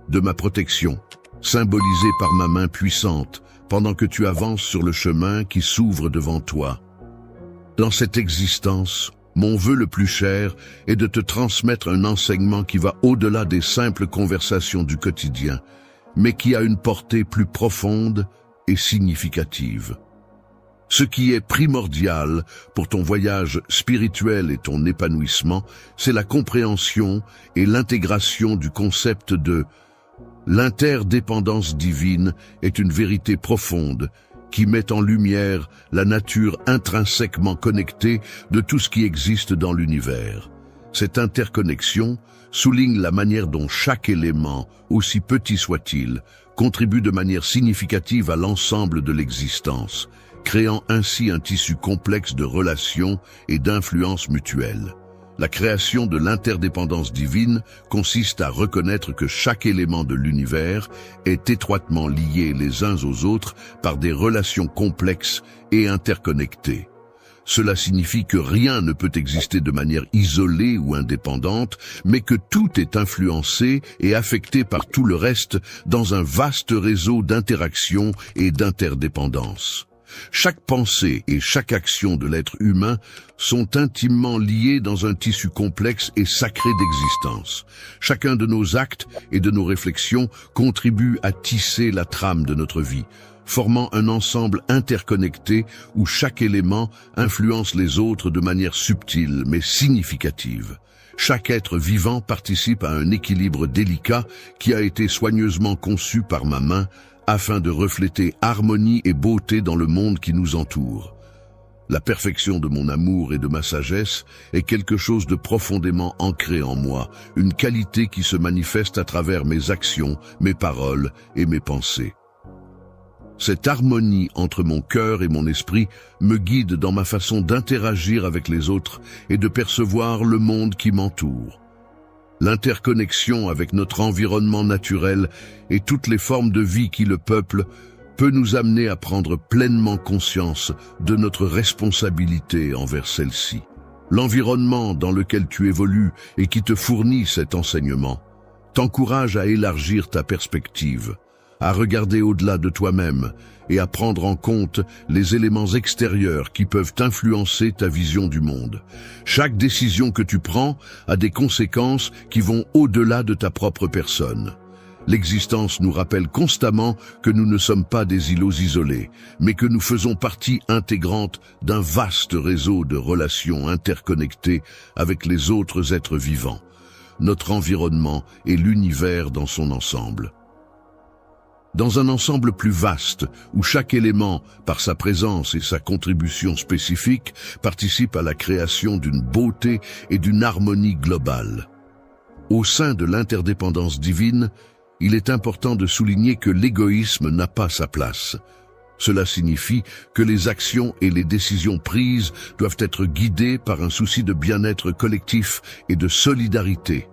de ma protection, symbolisée par ma main puissante, pendant que tu avances sur le chemin qui s'ouvre devant toi. Dans cette existence, mon vœu le plus cher est de te transmettre un enseignement qui va au-delà des simples conversations du quotidien, mais qui a une portée plus profonde et significative. Ce qui est primordial pour ton voyage spirituel et ton épanouissement, c'est la compréhension et l'intégration du concept de l'interdépendance divine est une vérité profonde qui met en lumière la nature intrinsèquement connectée de tout ce qui existe dans l'univers. Cette interconnexion souligne la manière dont chaque élément, aussi petit soit-il, contribue de manière significative à l'ensemble de l'existence, créant ainsi un tissu complexe de relations et d'influences mutuelles. La création de l'interdépendance divine consiste à reconnaître que chaque élément de l'univers est étroitement lié les uns aux autres par des relations complexes et interconnectées. Cela signifie que rien ne peut exister de manière isolée ou indépendante, mais que tout est influencé et affecté par tout le reste dans un vaste réseau d'interactions et d'interdépendance. Chaque pensée et chaque action de l'être humain sont intimement liées dans un tissu complexe et sacré d'existence. Chacun de nos actes et de nos réflexions contribue à tisser la trame de notre vie, formant un ensemble interconnecté où chaque élément influence les autres de manière subtile mais significative. Chaque être vivant participe à un équilibre délicat qui a été soigneusement conçu par ma main afin de refléter harmonie et beauté dans le monde qui nous entoure. La perfection de mon amour et de ma sagesse est quelque chose de profondément ancré en moi, une qualité qui se manifeste à travers mes actions, mes paroles et mes pensées. Cette harmonie entre mon cœur et mon esprit me guide dans ma façon d'interagir avec les autres et de percevoir le monde qui m'entoure. L'interconnexion avec notre environnement naturel et toutes les formes de vie qui le peuplent peut nous amener à prendre pleinement conscience de notre responsabilité envers celle-ci. L'environnement dans lequel tu évolues et qui te fournit cet enseignement t'encourage à élargir ta perspective, à regarder au-delà de toi-même et à prendre en compte les éléments extérieurs qui peuvent influencer ta vision du monde. Chaque décision que tu prends a des conséquences qui vont au-delà de ta propre personne. L'existence nous rappelle constamment que nous ne sommes pas des îlots isolés, mais que nous faisons partie intégrante d'un vaste réseau de relations interconnectées avec les autres êtres vivants, notre environnement et l'univers dans son ensemble. Dans un ensemble plus vaste, où chaque élément, par sa présence et sa contribution spécifique, participe à la création d'une beauté et d'une harmonie globale. Au sein de l'interdépendance divine, il est important de souligner que l'égoïsme n'a pas sa place. Cela signifie que les actions et les décisions prises doivent être guidées par un souci de bien-être collectif et de solidarité,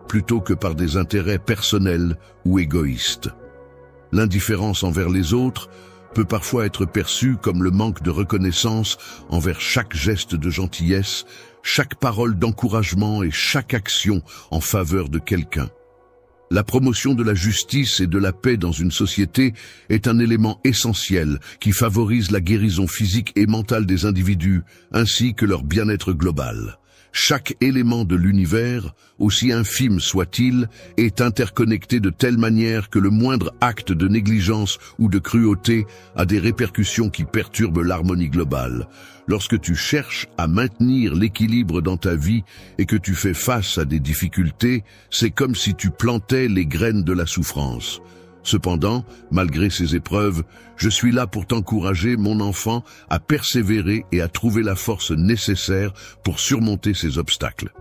plutôt que par des intérêts personnels ou égoïstes. L'indifférence envers les autres peut parfois être perçue comme le manque de reconnaissance envers chaque geste de gentillesse, chaque parole d'encouragement et chaque action en faveur de quelqu'un. La promotion de la justice et de la paix dans une société est un élément essentiel qui favorise la guérison physique et mentale des individus, ainsi que leur bien-être global. Chaque élément de l'univers, aussi infime soit-il, est interconnecté de telle manière que le moindre acte de négligence ou de cruauté a des répercussions qui perturbent l'harmonie globale. Lorsque tu cherches à maintenir l'équilibre dans ta vie et que tu fais face à des difficultés, c'est comme si tu plantais les graines de la souffrance. Cependant, malgré ces épreuves, je suis là pour t'encourager, mon enfant, à persévérer et à trouver la force nécessaire pour surmonter ces obstacles.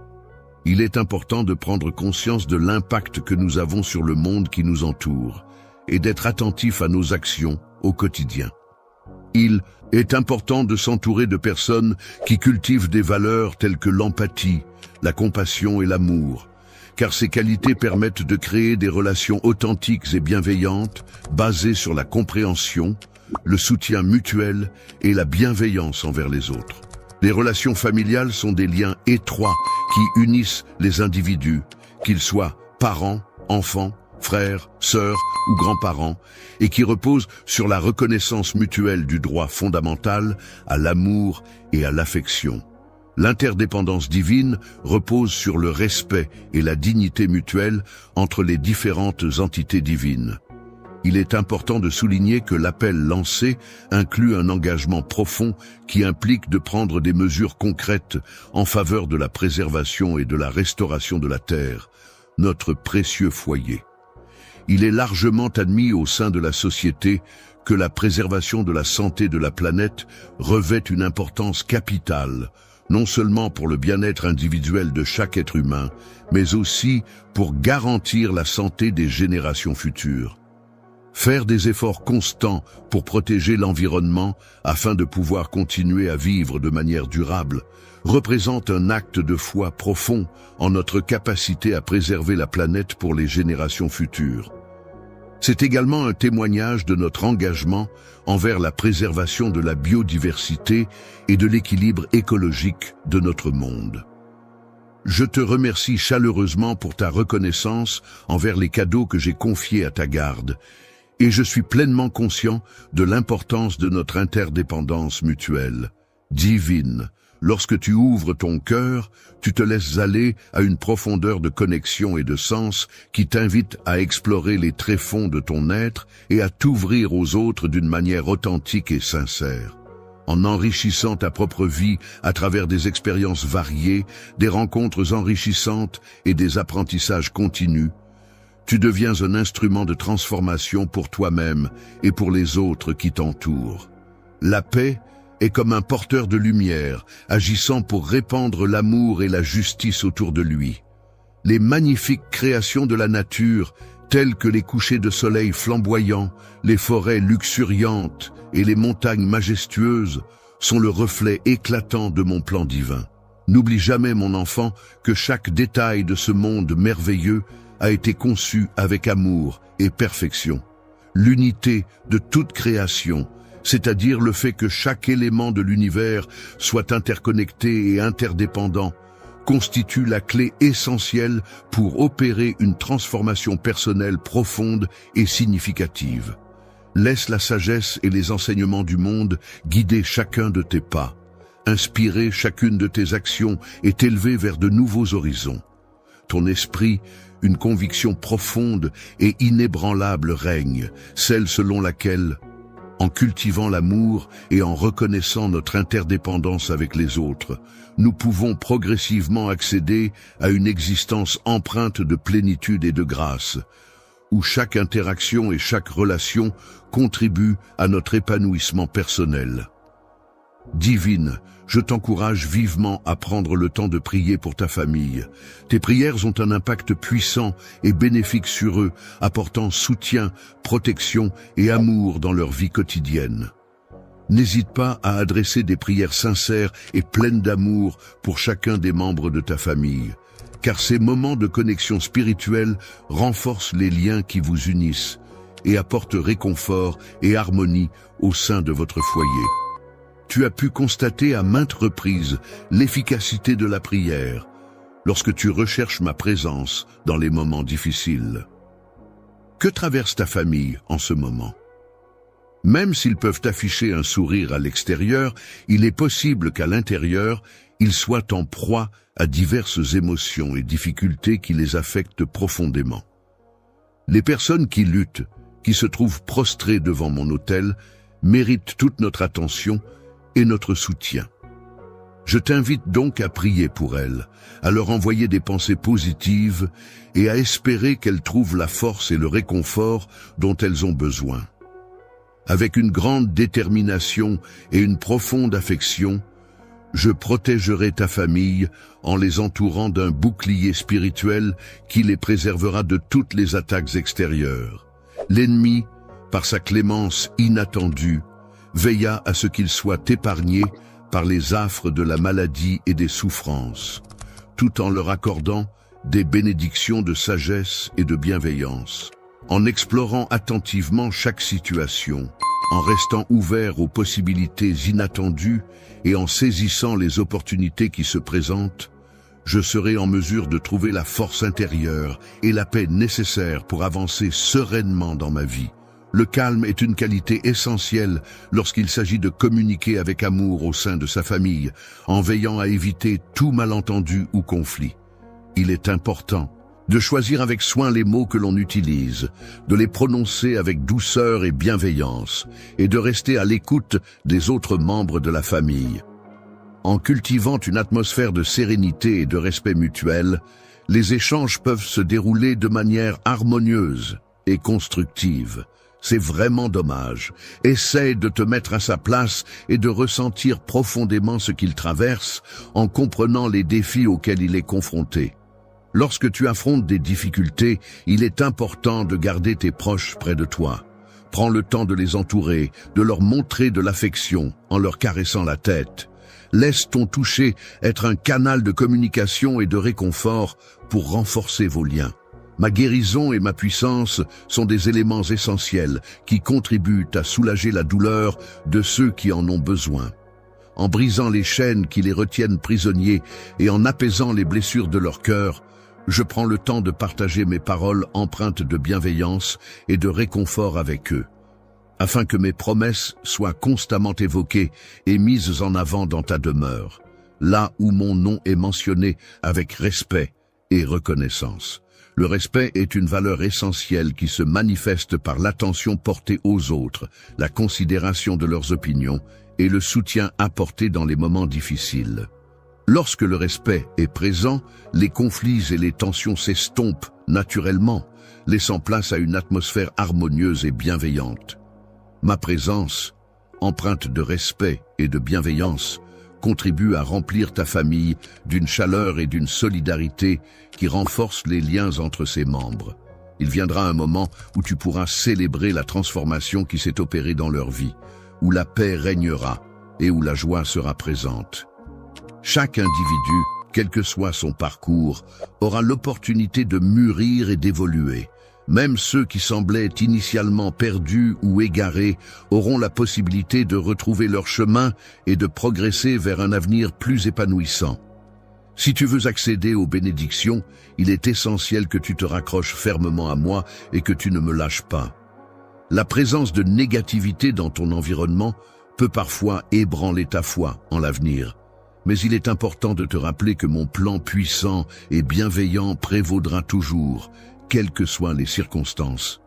Il est important de prendre conscience de l'impact que nous avons sur le monde qui nous entoure et d'être attentif à nos actions au quotidien. Il est important de s'entourer de personnes qui cultivent des valeurs telles que l'empathie, la compassion et l'amour, car ces qualités permettent de créer des relations authentiques et bienveillantes, basées sur la compréhension, le soutien mutuel et la bienveillance envers les autres. Les relations familiales sont des liens étroits qui unissent les individus, qu'ils soient parents, enfants, frères, sœurs ou grands-parents, et qui reposent sur la reconnaissance mutuelle du droit fondamental à l'amour et à l'affection. L'interdépendance divine repose sur le respect et la dignité mutuelle entre les différentes entités divines. Il est important de souligner que l'appel lancé inclut un engagement profond qui implique de prendre des mesures concrètes en faveur de la préservation et de la restauration de la Terre, notre précieux foyer. Il est largement admis au sein de la société que la préservation de la santé de la planète revêt une importance capitale, non seulement pour le bien-être individuel de chaque être humain, mais aussi pour garantir la santé des générations futures. Faire des efforts constants pour protéger l'environnement afin de pouvoir continuer à vivre de manière durable représente un acte de foi profond en notre capacité à préserver la planète pour les générations futures. C'est également un témoignage de notre engagement envers la préservation de la biodiversité et de l'équilibre écologique de notre monde. Je te remercie chaleureusement pour ta reconnaissance envers les cadeaux que j'ai confiés à ta garde, et je suis pleinement conscient de l'importance de notre interdépendance mutuelle. Divine, lorsque tu ouvres ton cœur, tu te laisses aller à une profondeur de connexion et de sens qui t'invite à explorer les tréfonds de ton être et à t'ouvrir aux autres d'une manière authentique et sincère. En enrichissant ta propre vie à travers des expériences variées, des rencontres enrichissantes et des apprentissages continus, tu deviens un instrument de transformation pour toi-même et pour les autres qui t'entourent. La paix est comme un porteur de lumière, agissant pour répandre l'amour et la justice autour de lui. Les magnifiques créations de la nature, telles que les couchers de soleil flamboyants, les forêts luxuriantes et les montagnes majestueuses, sont le reflet éclatant de mon plan divin. N'oublie jamais, mon enfant, que chaque détail de ce monde merveilleux a été conçu avec amour et perfection. L'unité de toute création, c'est-à-dire le fait que chaque élément de l'univers soit interconnecté et interdépendant, constitue la clé essentielle pour opérer une transformation personnelle profonde et significative. Laisse la sagesse et les enseignements du monde guider chacun de tes pas, inspirer chacune de tes actions et t'élever vers de nouveaux horizons. Ton esprit, une conviction profonde et inébranlable règne, celle selon laquelle, en cultivant l'amour et en reconnaissant notre interdépendance avec les autres, nous pouvons progressivement accéder à une existence empreinte de plénitude et de grâce, où chaque interaction et chaque relation contribuent à notre épanouissement personnel. Divine, je t'encourage vivement à prendre le temps de prier pour ta famille. Tes prières ont un impact puissant et bénéfique sur eux, apportant soutien, protection et amour dans leur vie quotidienne. N'hésite pas à adresser des prières sincères et pleines d'amour pour chacun des membres de ta famille, car ces moments de connexion spirituelle renforcent les liens qui vous unissent et apportent réconfort et harmonie au sein de votre foyer. Tu as pu constater à maintes reprises l'efficacité de la prière lorsque tu recherches ma présence dans les moments difficiles. Que traverse ta famille en ce moment? Même s'ils peuvent afficher un sourire à l'extérieur, il est possible qu'à l'intérieur, ils soient en proie à diverses émotions et difficultés qui les affectent profondément. Les personnes qui luttent, qui se trouvent prostrées devant mon autel, méritent toute notre attention et notre soutien. Je t'invite donc à prier pour elles, à leur envoyer des pensées positives et à espérer qu'elles trouvent la force et le réconfort dont elles ont besoin. Avec une grande détermination et une profonde affection, je protégerai ta famille en les entourant d'un bouclier spirituel qui les préservera de toutes les attaques extérieures. L'ennemi, par sa clémence inattendue, veilla à ce qu'ils soient épargnés par les affres de la maladie et des souffrances, tout en leur accordant des bénédictions de sagesse et de bienveillance. En explorant attentivement chaque situation, en restant ouvert aux possibilités inattendues et en saisissant les opportunités qui se présentent, je serai en mesure de trouver la force intérieure et la paix nécessaires pour avancer sereinement dans ma vie. Le calme est une qualité essentielle lorsqu'il s'agit de communiquer avec amour au sein de sa famille, en veillant à éviter tout malentendu ou conflit. Il est important de choisir avec soin les mots que l'on utilise, de les prononcer avec douceur et bienveillance, et de rester à l'écoute des autres membres de la famille. En cultivant une atmosphère de sérénité et de respect mutuel, les échanges peuvent se dérouler de manière harmonieuse et constructive. C'est vraiment dommage. Essaie de te mettre à sa place et de ressentir profondément ce qu'il traverse en comprenant les défis auxquels il est confronté. Lorsque tu affrontes des difficultés, il est important de garder tes proches près de toi. Prends le temps de les entourer, de leur montrer de l'affection en leur caressant la tête. Laisse ton toucher être un canal de communication et de réconfort pour renforcer vos liens. Ma guérison et ma puissance sont des éléments essentiels qui contribuent à soulager la douleur de ceux qui en ont besoin. En brisant les chaînes qui les retiennent prisonniers et en apaisant les blessures de leur cœur, je prends le temps de partager mes paroles empreintes de bienveillance et de réconfort avec eux, afin que mes promesses soient constamment évoquées et mises en avant dans ta demeure, là où mon nom est mentionné avec respect et reconnaissance. Le respect est une valeur essentielle qui se manifeste par l'attention portée aux autres, la considération de leurs opinions et le soutien apporté dans les moments difficiles. Lorsque le respect est présent, les conflits et les tensions s'estompent naturellement, laissant place à une atmosphère harmonieuse et bienveillante. Ma présence, empreinte de respect et de bienveillance, contribue à remplir ta famille d'une chaleur et d'une solidarité qui renforcent les liens entre ses membres. Il viendra un moment où tu pourras célébrer la transformation qui s'est opérée dans leur vie, où la paix régnera et où la joie sera présente. Chaque individu, quel que soit son parcours, aura l'opportunité de mûrir et d'évoluer. Même ceux qui semblaient initialement perdus ou égarés auront la possibilité de retrouver leur chemin et de progresser vers un avenir plus épanouissant. Si tu veux accéder aux bénédictions, il est essentiel que tu te raccroches fermement à moi et que tu ne me lâches pas. La présence de négativité dans ton environnement peut parfois ébranler ta foi en l'avenir. Mais il est important de te rappeler que mon plan puissant et bienveillant prévaudra toujours, quelles que soient les circonstances.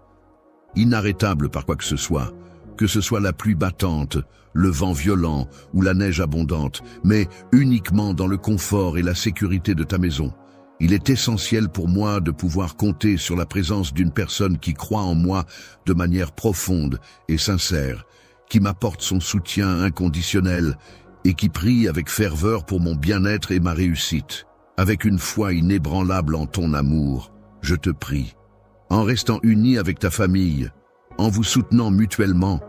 Inarrêtable par quoi que ce soit la pluie battante, le vent violent ou la neige abondante, mais uniquement dans le confort et la sécurité de ta maison. Il est essentiel pour moi de pouvoir compter sur la présence d'une personne qui croit en moi de manière profonde et sincère, qui m'apporte son soutien inconditionnel et qui prie avec ferveur pour mon bien-être et ma réussite. Avec une foi inébranlable en ton amour, je te prie, en restant unis avec ta famille, en vous soutenant mutuellement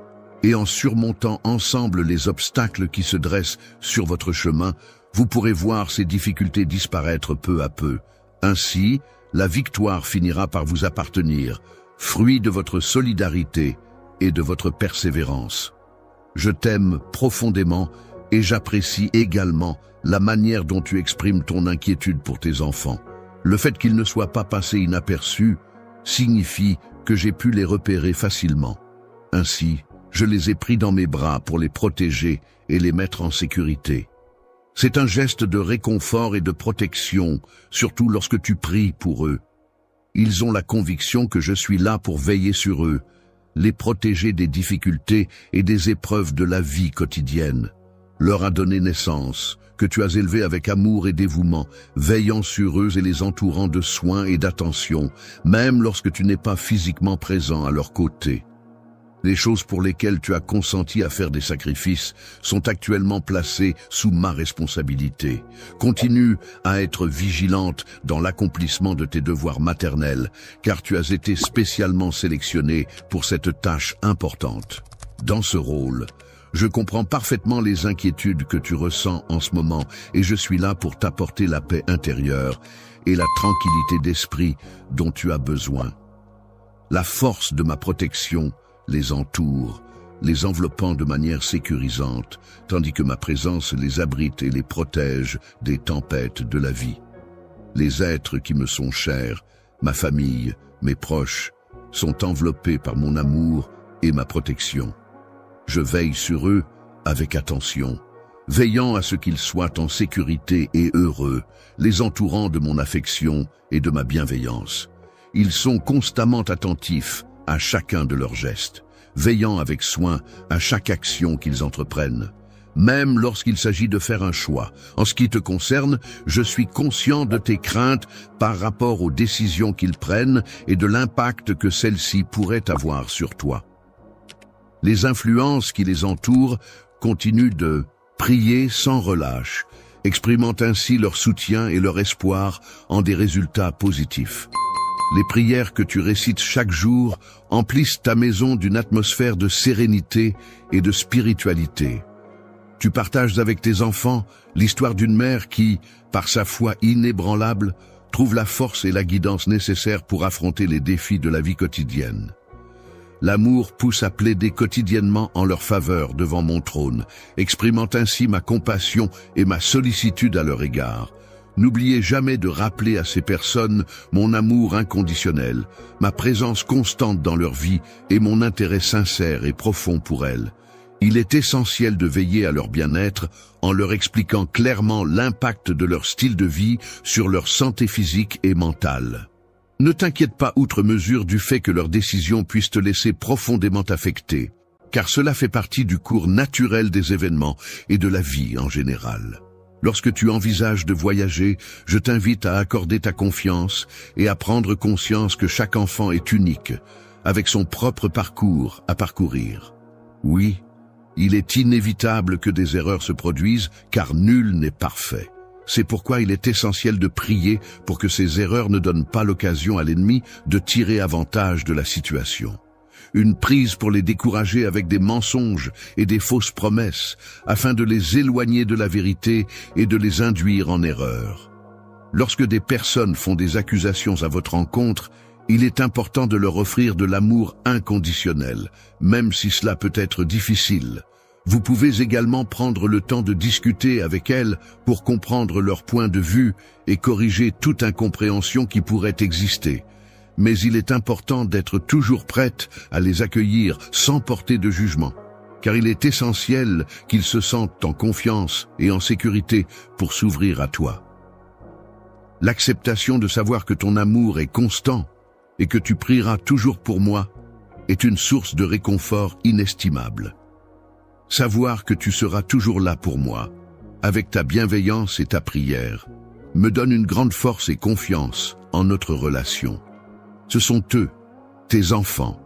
et en surmontant ensemble les obstacles qui se dressent sur votre chemin, vous pourrez voir ces difficultés disparaître peu à peu. Ainsi, la victoire finira par vous appartenir, fruit de votre solidarité et de votre persévérance. Je t'aime profondément et j'apprécie également la manière dont tu exprimes ton inquiétude pour tes enfants. Le fait qu'ils ne soient pas passés inaperçus signifie que j'ai pu les repérer facilement. Ainsi, je les ai pris dans mes bras pour les protéger et les mettre en sécurité. C'est un geste de réconfort et de protection, surtout lorsque tu pries pour eux. Ils ont la conviction que je suis là pour veiller sur eux, les protéger des difficultés et des épreuves de la vie quotidienne. Leur a donné naissance, que tu as élevé avec amour et dévouement, veillant sur eux et les entourant de soins et d'attention, même lorsque tu n'es pas physiquement présent à leur côté. Les choses pour lesquelles tu as consenti à faire des sacrifices sont actuellement placées sous ma responsabilité. Continue à être vigilante dans l'accomplissement de tes devoirs maternels, car tu as été spécialement sélectionnée pour cette tâche importante. Dans ce rôle, je comprends parfaitement les inquiétudes que tu ressens en ce moment et je suis là pour t'apporter la paix intérieure et la tranquillité d'esprit dont tu as besoin. La force de ma protection les entoure, les enveloppant de manière sécurisante, tandis que ma présence les abrite et les protège des tempêtes de la vie. Les êtres qui me sont chers, ma famille, mes proches, sont enveloppés par mon amour et ma protection. Je veille sur eux avec attention, veillant à ce qu'ils soient en sécurité et heureux, les entourant de mon affection et de ma bienveillance. Ils sont constamment attentifs à chacun de leurs gestes, veillant avec soin à chaque action qu'ils entreprennent. Même lorsqu'il s'agit de faire un choix. En ce qui te concerne, je suis conscient de tes craintes par rapport aux décisions qu'ils prennent et de l'impact que celles-ci pourraient avoir sur toi. Les influences qui les entourent continuent de prier sans relâche, exprimant ainsi leur soutien et leur espoir en des résultats positifs. Les prières que tu récites chaque jour emplissent ta maison d'une atmosphère de sérénité et de spiritualité. Tu partages avec tes enfants l'histoire d'une mère qui, par sa foi inébranlable, trouve la force et la guidance nécessaires pour affronter les défis de la vie quotidienne. L'amour pousse à plaider quotidiennement en leur faveur devant mon trône, exprimant ainsi ma compassion et ma sollicitude à leur égard. N'oubliez jamais de rappeler à ces personnes mon amour inconditionnel, ma présence constante dans leur vie et mon intérêt sincère et profond pour elles. Il est essentiel de veiller à leur bien-être en leur expliquant clairement l'impact de leur style de vie sur leur santé physique et mentale. Ne t'inquiète pas outre mesure du fait que leurs décisions puissent te laisser profondément affecté, car cela fait partie du cours naturel des événements et de la vie en général. Lorsque tu envisages de voyager, je t'invite à accorder ta confiance et à prendre conscience que chaque enfant est unique, avec son propre parcours à parcourir. Oui, il est inévitable que des erreurs se produisent, car nul n'est parfait. C'est pourquoi il est essentiel de prier pour que ces erreurs ne donnent pas l'occasion à l'ennemi de tirer avantage de la situation. Une prise pour les décourager avec des mensonges et des fausses promesses, afin de les éloigner de la vérité et de les induire en erreur. Lorsque des personnes font des accusations à votre encontre, il est important de leur offrir de l'amour inconditionnel, même si cela peut être difficile. Vous pouvez également prendre le temps de discuter avec elles pour comprendre leur point de vue et corriger toute incompréhension qui pourrait exister. Mais il est important d'être toujours prête à les accueillir sans porter de jugement, car il est essentiel qu'ils se sentent en confiance et en sécurité pour s'ouvrir à toi. L'acceptation de savoir que ton amour est constant et que tu prieras toujours pour moi est une source de réconfort inestimable. Savoir que tu seras toujours là pour moi, avec ta bienveillance et ta prière, me donne une grande force et confiance en notre relation. Ce sont eux, tes enfants,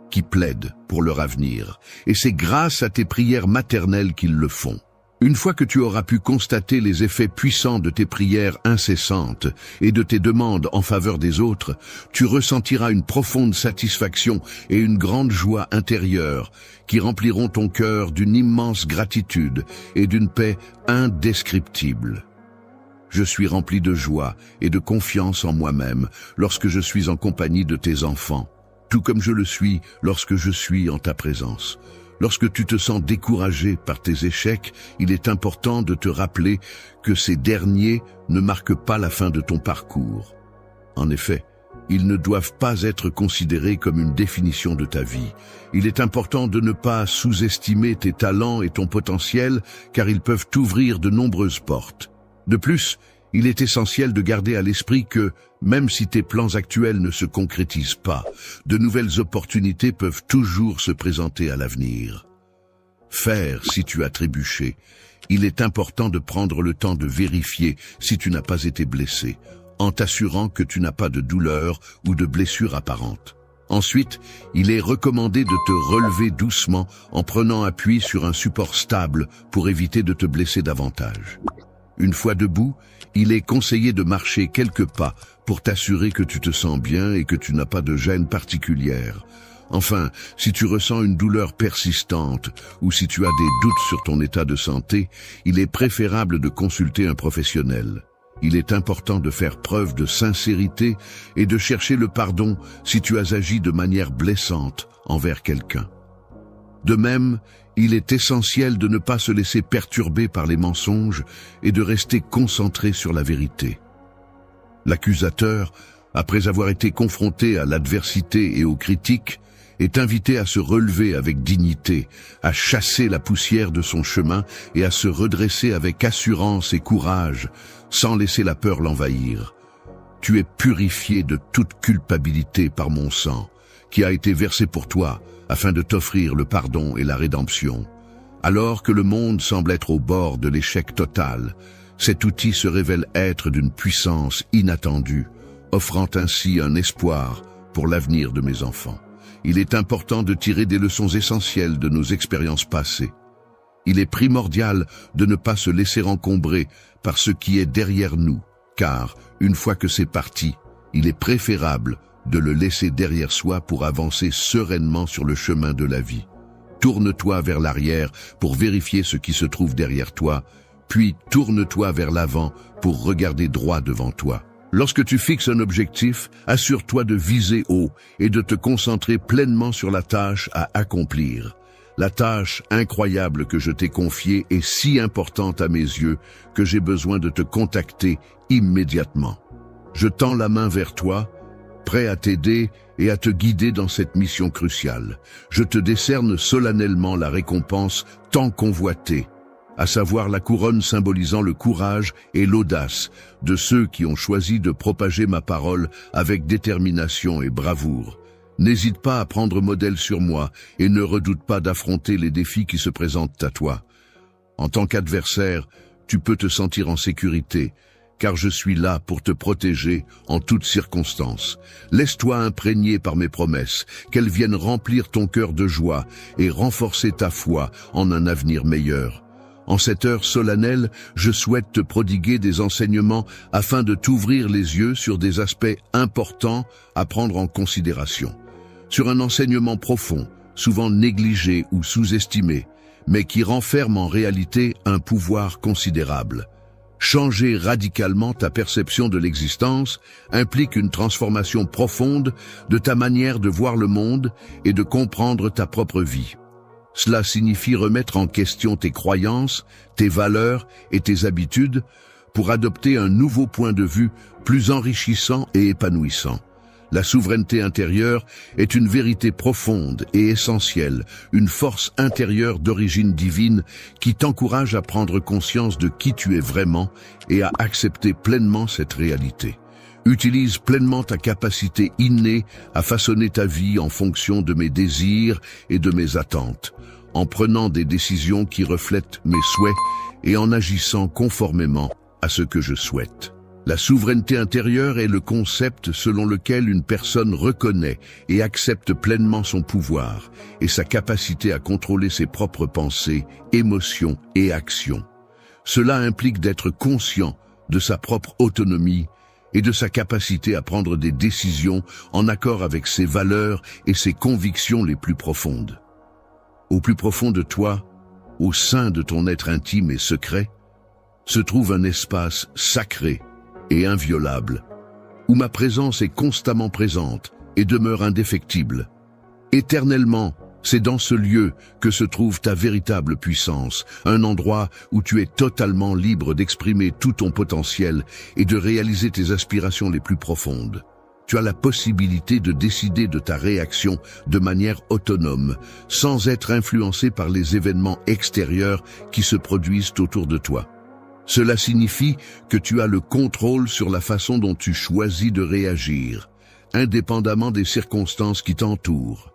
qui plaident pour leur avenir, et c'est grâce à tes prières maternelles qu'ils le font. Une fois que tu auras pu constater les effets puissants de tes prières incessantes et de tes demandes en faveur des autres, tu ressentiras une profonde satisfaction et une grande joie intérieure qui rempliront ton cœur d'une immense gratitude et d'une paix indescriptible. Je suis rempli de joie et de confiance en moi-même lorsque je suis en compagnie de tes enfants, tout comme je le suis lorsque je suis en ta présence. Lorsque tu te sens découragé par tes échecs, il est important de te rappeler que ces derniers ne marquent pas la fin de ton parcours. En effet, ils ne doivent pas être considérés comme une définition de ta vie. Il est important de ne pas sous-estimer tes talents et ton potentiel, car ils peuvent t'ouvrir de nombreuses portes. De plus, il est essentiel de garder à l'esprit que, même si tes plans actuels ne se concrétisent pas, de nouvelles opportunités peuvent toujours se présenter à l'avenir. Faire si tu as trébuché. Il est important de prendre le temps de vérifier si tu n'as pas été blessé, en t'assurant que tu n'as pas de douleur ou de blessure apparente. Ensuite, il est recommandé de te relever doucement en prenant appui sur un support stable pour éviter de te blesser davantage. Une fois debout, il est conseillé de marcher quelques pas pour t'assurer que tu te sens bien et que tu n'as pas de gêne particulière. Enfin, si tu ressens une douleur persistante ou si tu as des doutes sur ton état de santé, il est préférable de consulter un professionnel. Il est important de faire preuve de sincérité et de chercher le pardon si tu as agi de manière blessante envers quelqu'un. De même, il est essentiel de ne pas se laisser perturber par les mensonges et de rester concentré sur la vérité. L'accusateur, après avoir été confronté à l'adversité et aux critiques, et t'inviter à se relever avec dignité, à chasser la poussière de son chemin et à se redresser avec assurance et courage, sans laisser la peur l'envahir. Tu es purifié de toute culpabilité par mon sang, qui a été versé pour toi, afin de t'offrir le pardon et la rédemption. Alors que le monde semble être au bord de l'échec total, cet outil se révèle être d'une puissance inattendue, offrant ainsi un espoir pour l'avenir de mes enfants. Il est important de tirer des leçons essentielles de nos expériences passées. Il est primordial de ne pas se laisser encombrer par ce qui est derrière nous, car, une fois que c'est parti, il est préférable de le laisser derrière soi pour avancer sereinement sur le chemin de la vie. Tourne-toi vers l'arrière pour vérifier ce qui se trouve derrière toi, puis tourne-toi vers l'avant pour regarder droit devant toi. Lorsque tu fixes un objectif, assure-toi de viser haut et de te concentrer pleinement sur la tâche à accomplir. La tâche incroyable que je t'ai confiée est si importante à mes yeux que j'ai besoin de te contacter immédiatement. Je tends la main vers toi, prêt à t'aider et à te guider dans cette mission cruciale. Je te décerne solennellement la récompense tant convoitée, à savoir la couronne symbolisant le courage et l'audace de ceux qui ont choisi de propager ma parole avec détermination et bravoure. N'hésite pas à prendre modèle sur moi et ne redoute pas d'affronter les défis qui se présentent à toi. En tant qu'adversaire, tu peux te sentir en sécurité, car je suis là pour te protéger en toutes circonstances. Laisse-toi imprégner par mes promesses, qu'elles viennent remplir ton cœur de joie et renforcer ta foi en un avenir meilleur. En cette heure solennelle, je souhaite te prodiguer des enseignements afin de t'ouvrir les yeux sur des aspects importants à prendre en considération. Sur un enseignement profond, souvent négligé ou sous-estimé, mais qui renferme en réalité un pouvoir considérable. Changer radicalement ta perception de l'existence implique une transformation profonde de ta manière de voir le monde et de comprendre ta propre vie. Cela signifie remettre en question tes croyances, tes valeurs et tes habitudes pour adopter un nouveau point de vue plus enrichissant et épanouissant. La souveraineté intérieure est une vérité profonde et essentielle, une force intérieure d'origine divine qui t'encourage à prendre conscience de qui tu es vraiment et à accepter pleinement cette réalité. Utilise pleinement ta capacité innée à façonner ta vie en fonction de mes désirs et de mes attentes, en prenant des décisions qui reflètent mes souhaits et en agissant conformément à ce que je souhaite. La souveraineté intérieure est le concept selon lequel une personne reconnaît et accepte pleinement son pouvoir et sa capacité à contrôler ses propres pensées, émotions et actions. Cela implique d'être conscient de sa propre autonomie et de sa capacité à prendre des décisions en accord avec ses valeurs et ses convictions les plus profondes. Au plus profond de toi, au sein de ton être intime et secret, se trouve un espace sacré et inviolable, où ma présence est constamment présente et demeure indéfectible. Éternellement, c'est dans ce lieu que se trouve ta véritable puissance, un endroit où tu es totalement libre d'exprimer tout ton potentiel et de réaliser tes aspirations les plus profondes. Tu as la possibilité de décider de ta réaction de manière autonome, sans être influencé par les événements extérieurs qui se produisent autour de toi. Cela signifie que tu as le contrôle sur la façon dont tu choisis de réagir, indépendamment des circonstances qui t'entourent.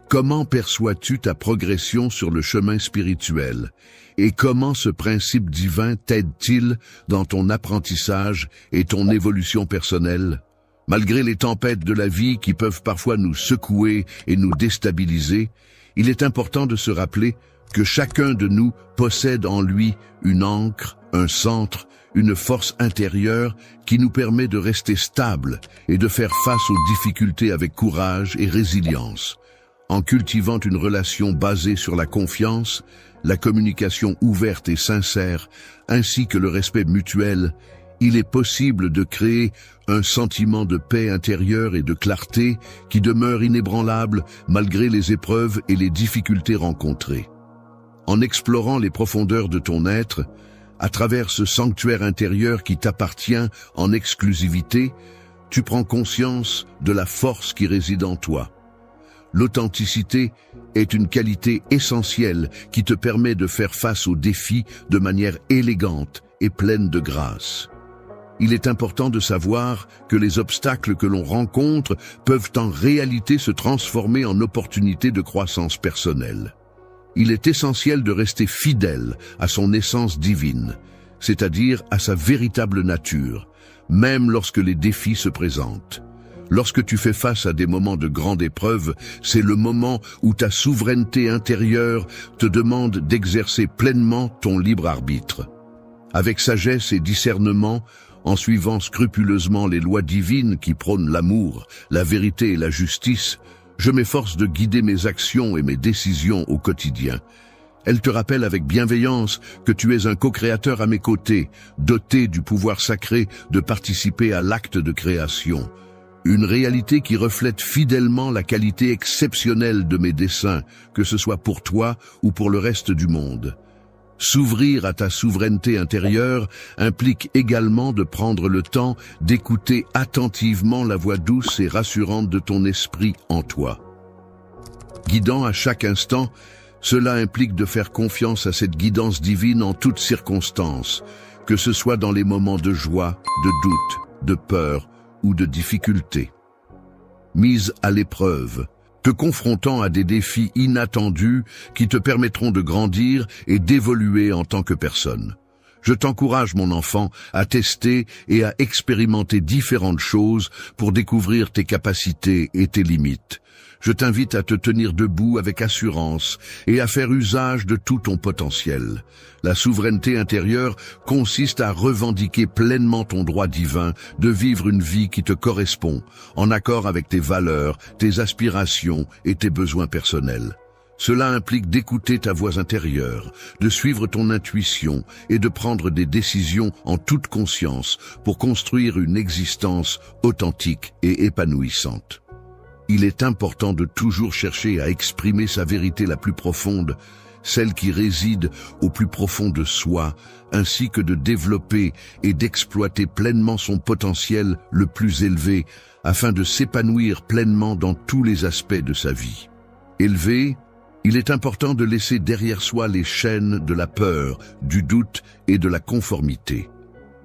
Comment perçois-tu ta progression sur le chemin spirituel et comment ce principe divin t'aide-t-il dans ton apprentissage et ton évolution personnelle? Malgré les tempêtes de la vie qui peuvent parfois nous secouer et nous déstabiliser, il est important de se rappeler que chacun de nous possède en lui une ancre, un centre, une force intérieure qui nous permet de rester stable et de faire face aux difficultés avec courage et résilience. En cultivant une relation basée sur la confiance, la communication ouverte et sincère, ainsi que le respect mutuel, il est possible de créer un sentiment de paix intérieure et de clarté qui demeure inébranlable malgré les épreuves et les difficultés rencontrées. En explorant les profondeurs de ton être, à travers ce sanctuaire intérieur qui t'appartient en exclusivité, tu prends conscience de la force qui réside en toi. L'authenticité est une qualité essentielle qui te permet de faire face aux défis de manière élégante et pleine de grâce. Il est important de savoir que les obstacles que l'on rencontre peuvent en réalité se transformer en opportunités de croissance personnelle. Il est essentiel de rester fidèle à son essence divine, c'est-à-dire à sa véritable nature, même lorsque les défis se présentent. Lorsque tu fais face à des moments de grande épreuve, c'est le moment où ta souveraineté intérieure te demande d'exercer pleinement ton libre arbitre. Avec sagesse et discernement, en suivant scrupuleusement les lois divines qui prônent l'amour, la vérité et la justice, je m'efforce de guider mes actions et mes décisions au quotidien. Elle te rappelle avec bienveillance que tu es un co-créateur à mes côtés, doté du pouvoir sacré de participer à l'acte de création. Une réalité qui reflète fidèlement la qualité exceptionnelle de mes desseins, que ce soit pour toi ou pour le reste du monde. S'ouvrir à ta souveraineté intérieure implique également de prendre le temps d'écouter attentivement la voix douce et rassurante de ton esprit en toi. Guidant à chaque instant, cela implique de faire confiance à cette guidance divine en toutes circonstances, que ce soit dans les moments de joie, de doute, de peur ou de difficulté. Mise à l'épreuve, te confrontant à des défis inattendus qui te permettront de grandir et d'évoluer en tant que personne. Je t'encourage, mon enfant, à tester et à expérimenter différentes choses pour découvrir tes capacités et tes limites. Je t'invite à te tenir debout avec assurance et à faire usage de tout ton potentiel. La souveraineté intérieure consiste à revendiquer pleinement ton droit divin de vivre une vie qui te correspond, en accord avec tes valeurs, tes aspirations et tes besoins personnels. Cela implique d'écouter ta voix intérieure, de suivre ton intuition et de prendre des décisions en toute conscience pour construire une existence authentique et épanouissante. Il est important de toujours chercher à exprimer sa vérité la plus profonde, celle qui réside au plus profond de soi, ainsi que de développer et d'exploiter pleinement son potentiel le plus élevé, afin de s'épanouir pleinement dans tous les aspects de sa vie. Élevé, il est important de laisser derrière soi les chaînes de la peur, du doute et de la conformité.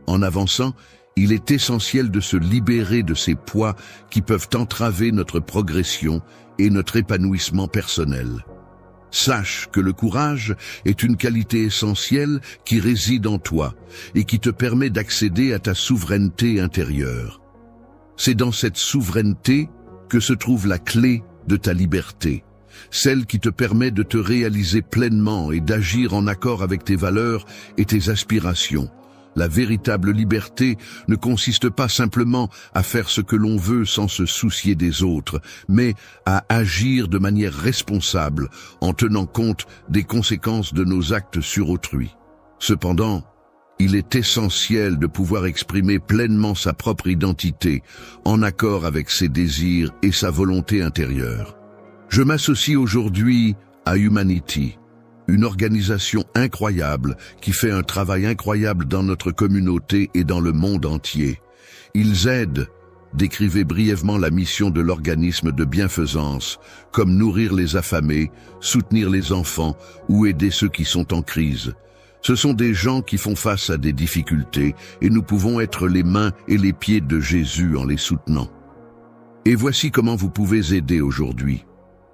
En avançant, il est essentiel de se libérer de ces poids qui peuvent entraver notre progression et notre épanouissement personnel. Sache que le courage est une qualité essentielle qui réside en toi et qui te permet d'accéder à ta souveraineté intérieure. C'est dans cette souveraineté que se trouve la clé de ta liberté, celle qui te permet de te réaliser pleinement et d'agir en accord avec tes valeurs et tes aspirations. La véritable liberté ne consiste pas simplement à faire ce que l'on veut sans se soucier des autres, mais à agir de manière responsable en tenant compte des conséquences de nos actes sur autrui. Cependant, il est essentiel de pouvoir exprimer pleinement sa propre identité, en accord avec ses désirs et sa volonté intérieure. Je m'associe aujourd'hui à Humanity, une organisation incroyable qui fait un travail incroyable dans notre communauté et dans le monde entier. Ils aident, décrivez brièvement la mission de l'organisme de bienfaisance, comme nourrir les affamés, soutenir les enfants ou aider ceux qui sont en crise. Ce sont des gens qui font face à des difficultés et nous pouvons être les mains et les pieds de Jésus en les soutenant. Et voici comment vous pouvez aider aujourd'hui.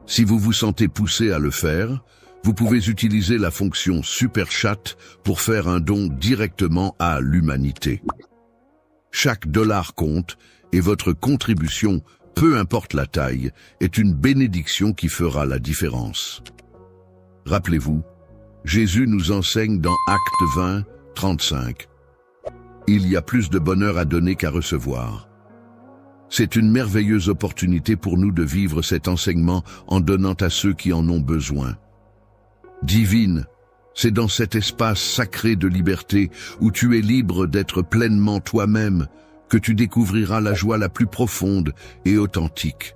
Si vous vous sentez poussé à le faire, vous pouvez utiliser la fonction Super Chat pour faire un don directement à l'humanité. Chaque dollar compte et votre contribution, peu importe la taille, est une bénédiction qui fera la différence. Rappelez-vous, Jésus nous enseigne dans Actes 20, 35. Il y a plus de bonheur à donner qu'à recevoir. C'est une merveilleuse opportunité pour nous de vivre cet enseignement en donnant à ceux qui en ont besoin. Divine, c'est dans cet espace sacré de liberté où tu es libre d'être pleinement toi-même que tu découvriras la joie la plus profonde et authentique.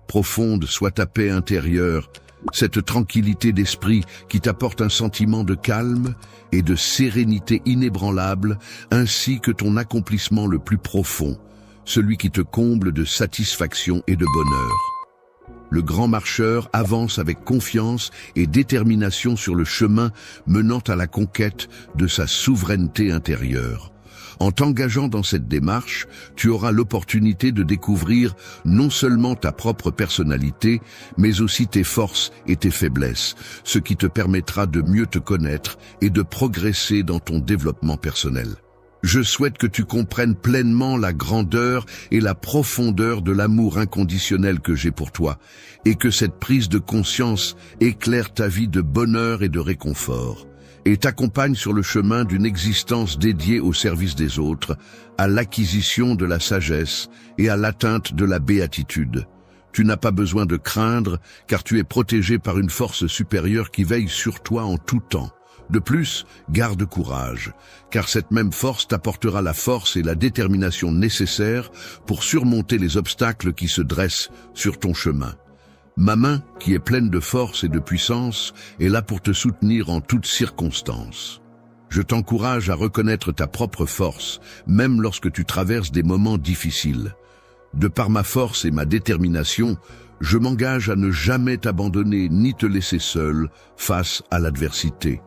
Profonde soit ta paix intérieure, cette tranquillité d'esprit qui t'apporte un sentiment de calme et de sérénité inébranlable, ainsi que ton accomplissement le plus profond, celui qui te comble de satisfaction et de bonheur. Le grand marcheur avance avec confiance et détermination sur le chemin menant à la conquête de sa souveraineté intérieure. En t'engageant dans cette démarche, tu auras l'opportunité de découvrir non seulement ta propre personnalité, mais aussi tes forces et tes faiblesses, ce qui te permettra de mieux te connaître et de progresser dans ton développement personnel. Je souhaite que tu comprennes pleinement la grandeur et la profondeur de l'amour inconditionnel que j'ai pour toi, et que cette prise de conscience éclaire ta vie de bonheur et de réconfort, et t'accompagne sur le chemin d'une existence dédiée au service des autres, à l'acquisition de la sagesse et à l'atteinte de la béatitude. Tu n'as pas besoin de craindre, car tu es protégé par une force supérieure qui veille sur toi en tout temps. De plus, garde courage, car cette même force t'apportera la force et la détermination nécessaires pour surmonter les obstacles qui se dressent sur ton chemin. Ma main, qui est pleine de force et de puissance, est là pour te soutenir en toutes circonstances. Je t'encourage à reconnaître ta propre force, même lorsque tu traverses des moments difficiles. De par ma force et ma détermination, je m'engage à ne jamais t'abandonner ni te laisser seul face à l'adversité.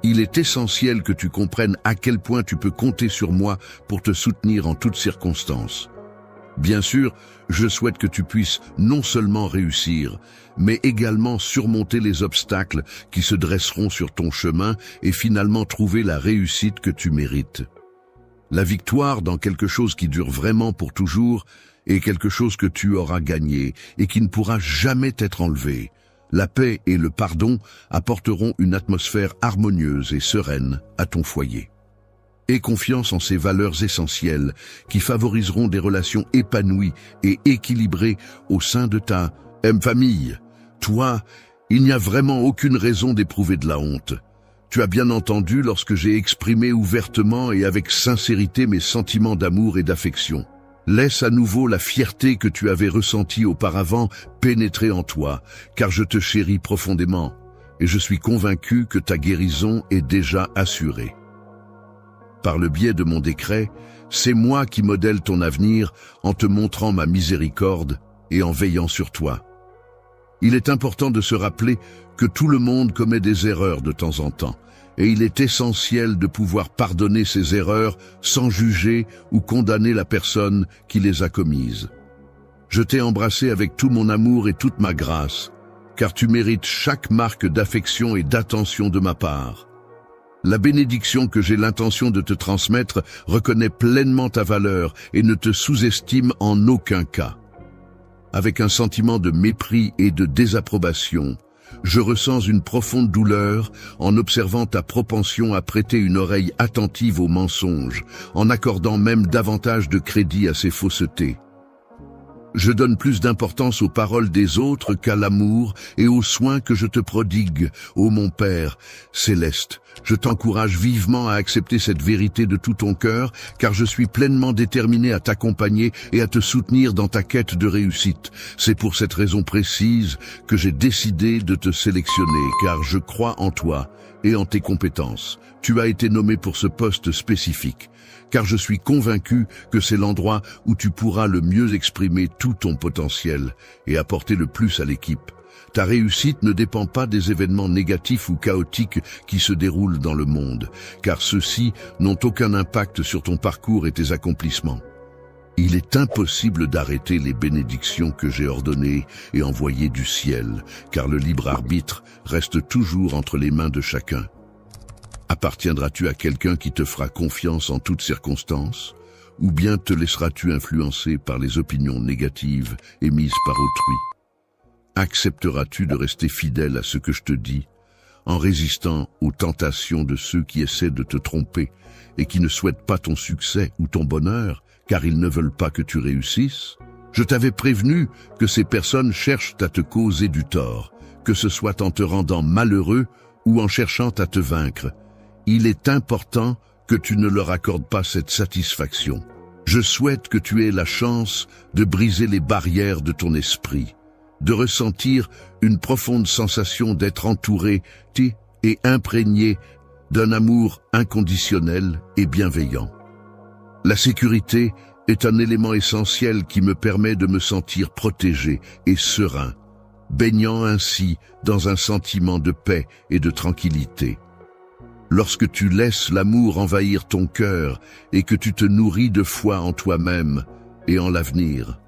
Il est essentiel que tu comprennes à quel point tu peux compter sur moi pour te soutenir en toutes circonstances. Bien sûr, je souhaite que tu puisses non seulement réussir, mais également surmonter les obstacles qui se dresseront sur ton chemin et finalement trouver la réussite que tu mérites. La victoire dans quelque chose qui dure vraiment pour toujours est quelque chose que tu auras gagné et qui ne pourra jamais t'être enlevé. La paix et le pardon apporteront une atmosphère harmonieuse et sereine à ton foyer. Aie confiance en ces valeurs essentielles qui favoriseront des relations épanouies et équilibrées au sein de ta famille. Toi, il n'y a vraiment aucune raison d'éprouver de la honte. Tu as bien entendu lorsque j'ai exprimé ouvertement et avec sincérité mes sentiments d'amour et d'affection. Laisse à nouveau la fierté que tu avais ressentie auparavant pénétrer en toi, car je te chéris profondément et je suis convaincu que ta guérison est déjà assurée. Par le biais de mon décret, c'est moi qui modèle ton avenir en te montrant ma miséricorde et en veillant sur toi. Il est important de se rappeler que tout le monde commet des erreurs de temps en temps, et il est essentiel de pouvoir pardonner ces erreurs sans juger ou condamner la personne qui les a commises. Je t'ai embrassé avec tout mon amour et toute ma grâce, car tu mérites chaque marque d'affection et d'attention de ma part. La bénédiction que j'ai l'intention de te transmettre reconnaît pleinement ta valeur et ne te sous-estime en aucun cas. Avec un sentiment de mépris et de désapprobation, je ressens une profonde douleur en observant ta propension à prêter une oreille attentive aux mensonges, en accordant même davantage de crédit à ces faussetés. Je donne plus d'importance aux paroles des autres qu'à l'amour et aux soins que je te prodigue, ô mon Père céleste. Je t'encourage vivement à accepter cette vérité de tout ton cœur, car je suis pleinement déterminé à t'accompagner et à te soutenir dans ta quête de réussite. C'est pour cette raison précise que j'ai décidé de te sélectionner, car je crois en toi et en tes compétences. Tu as été nommé pour ce poste spécifique, car je suis convaincu que c'est l'endroit où tu pourras le mieux exprimer tout ton potentiel et apporter le plus à l'équipe. Ta réussite ne dépend pas des événements négatifs ou chaotiques qui se déroulent dans le monde, car ceux-ci n'ont aucun impact sur ton parcours et tes accomplissements. Il est impossible d'arrêter les bénédictions que j'ai ordonnées et envoyées du ciel, car le libre arbitre reste toujours entre les mains de chacun. Appartiendras-tu à quelqu'un qui te fera confiance en toutes circonstances, ou bien te laisseras-tu influencer par les opinions négatives émises par autrui? Accepteras-tu de rester fidèle à ce que je te dis, en résistant aux tentations de ceux qui essaient de te tromper et qui ne souhaitent pas ton succès ou ton bonheur, car ils ne veulent pas que tu réussisses? Je t'avais prévenu que ces personnes cherchent à te causer du tort, que ce soit en te rendant malheureux ou en cherchant à te vaincre. Il est important que tu ne leur accordes pas cette satisfaction. Je souhaite que tu aies la chance de briser les barrières de ton esprit, de ressentir une profonde sensation d'être entouré et imprégné d'un amour inconditionnel et bienveillant. La sécurité est un élément essentiel qui me permet de me sentir protégé et serein, baignant ainsi dans un sentiment de paix et de tranquillité. Lorsque tu laisses l'amour envahir ton cœur et que tu te nourris de foi en toi-même et en l'avenir,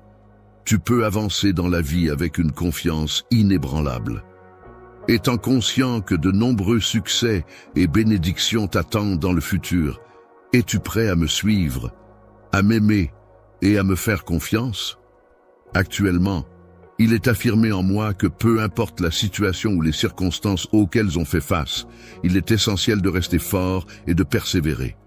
tu peux avancer dans la vie avec une confiance inébranlable. Étant conscient que de nombreux succès et bénédictions t'attendent dans le futur, es-tu prêt à me suivre, à m'aimer et à me faire confiance? Actuellement, il est affirmé en moi que peu importe la situation ou les circonstances auxquelles on fait face, il est essentiel de rester fort et de persévérer.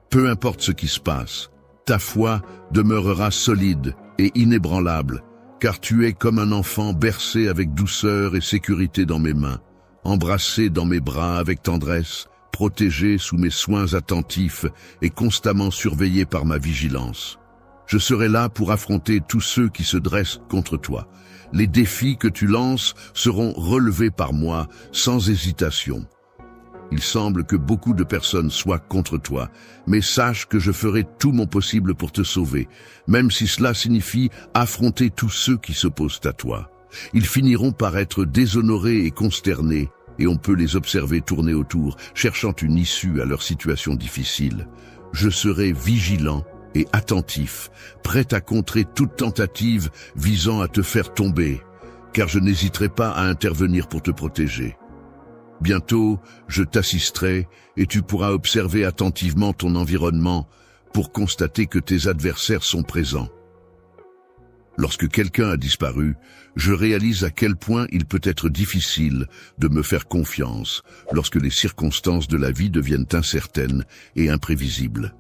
Peu importe ce qui se passe, ta foi demeurera solide et inébranlable, car tu es comme un enfant bercé avec douceur et sécurité dans mes mains, embrassé dans mes bras avec tendresse, protégé sous mes soins attentifs et constamment surveillé par ma vigilance. Je serai là pour affronter tous ceux qui se dressent contre toi. Les défis que tu lances seront relevés par moi sans hésitation. Il semble que beaucoup de personnes soient contre toi, mais sache que je ferai tout mon possible pour te sauver, même si cela signifie affronter tous ceux qui s'opposent à toi. Ils finiront par être déshonorés et consternés, et on peut les observer tourner autour, cherchant une issue à leur situation difficile. Je serai vigilant et attentif, prêt à contrer toute tentative visant à te faire tomber, car je n'hésiterai pas à intervenir pour te protéger. Bientôt, je t'assisterai et tu pourras observer attentivement ton environnement pour constater que tes adversaires sont présents. Lorsque quelqu'un a disparu, je réalise à quel point il peut être difficile de me faire confiance lorsque les circonstances de la vie deviennent incertaines et imprévisibles.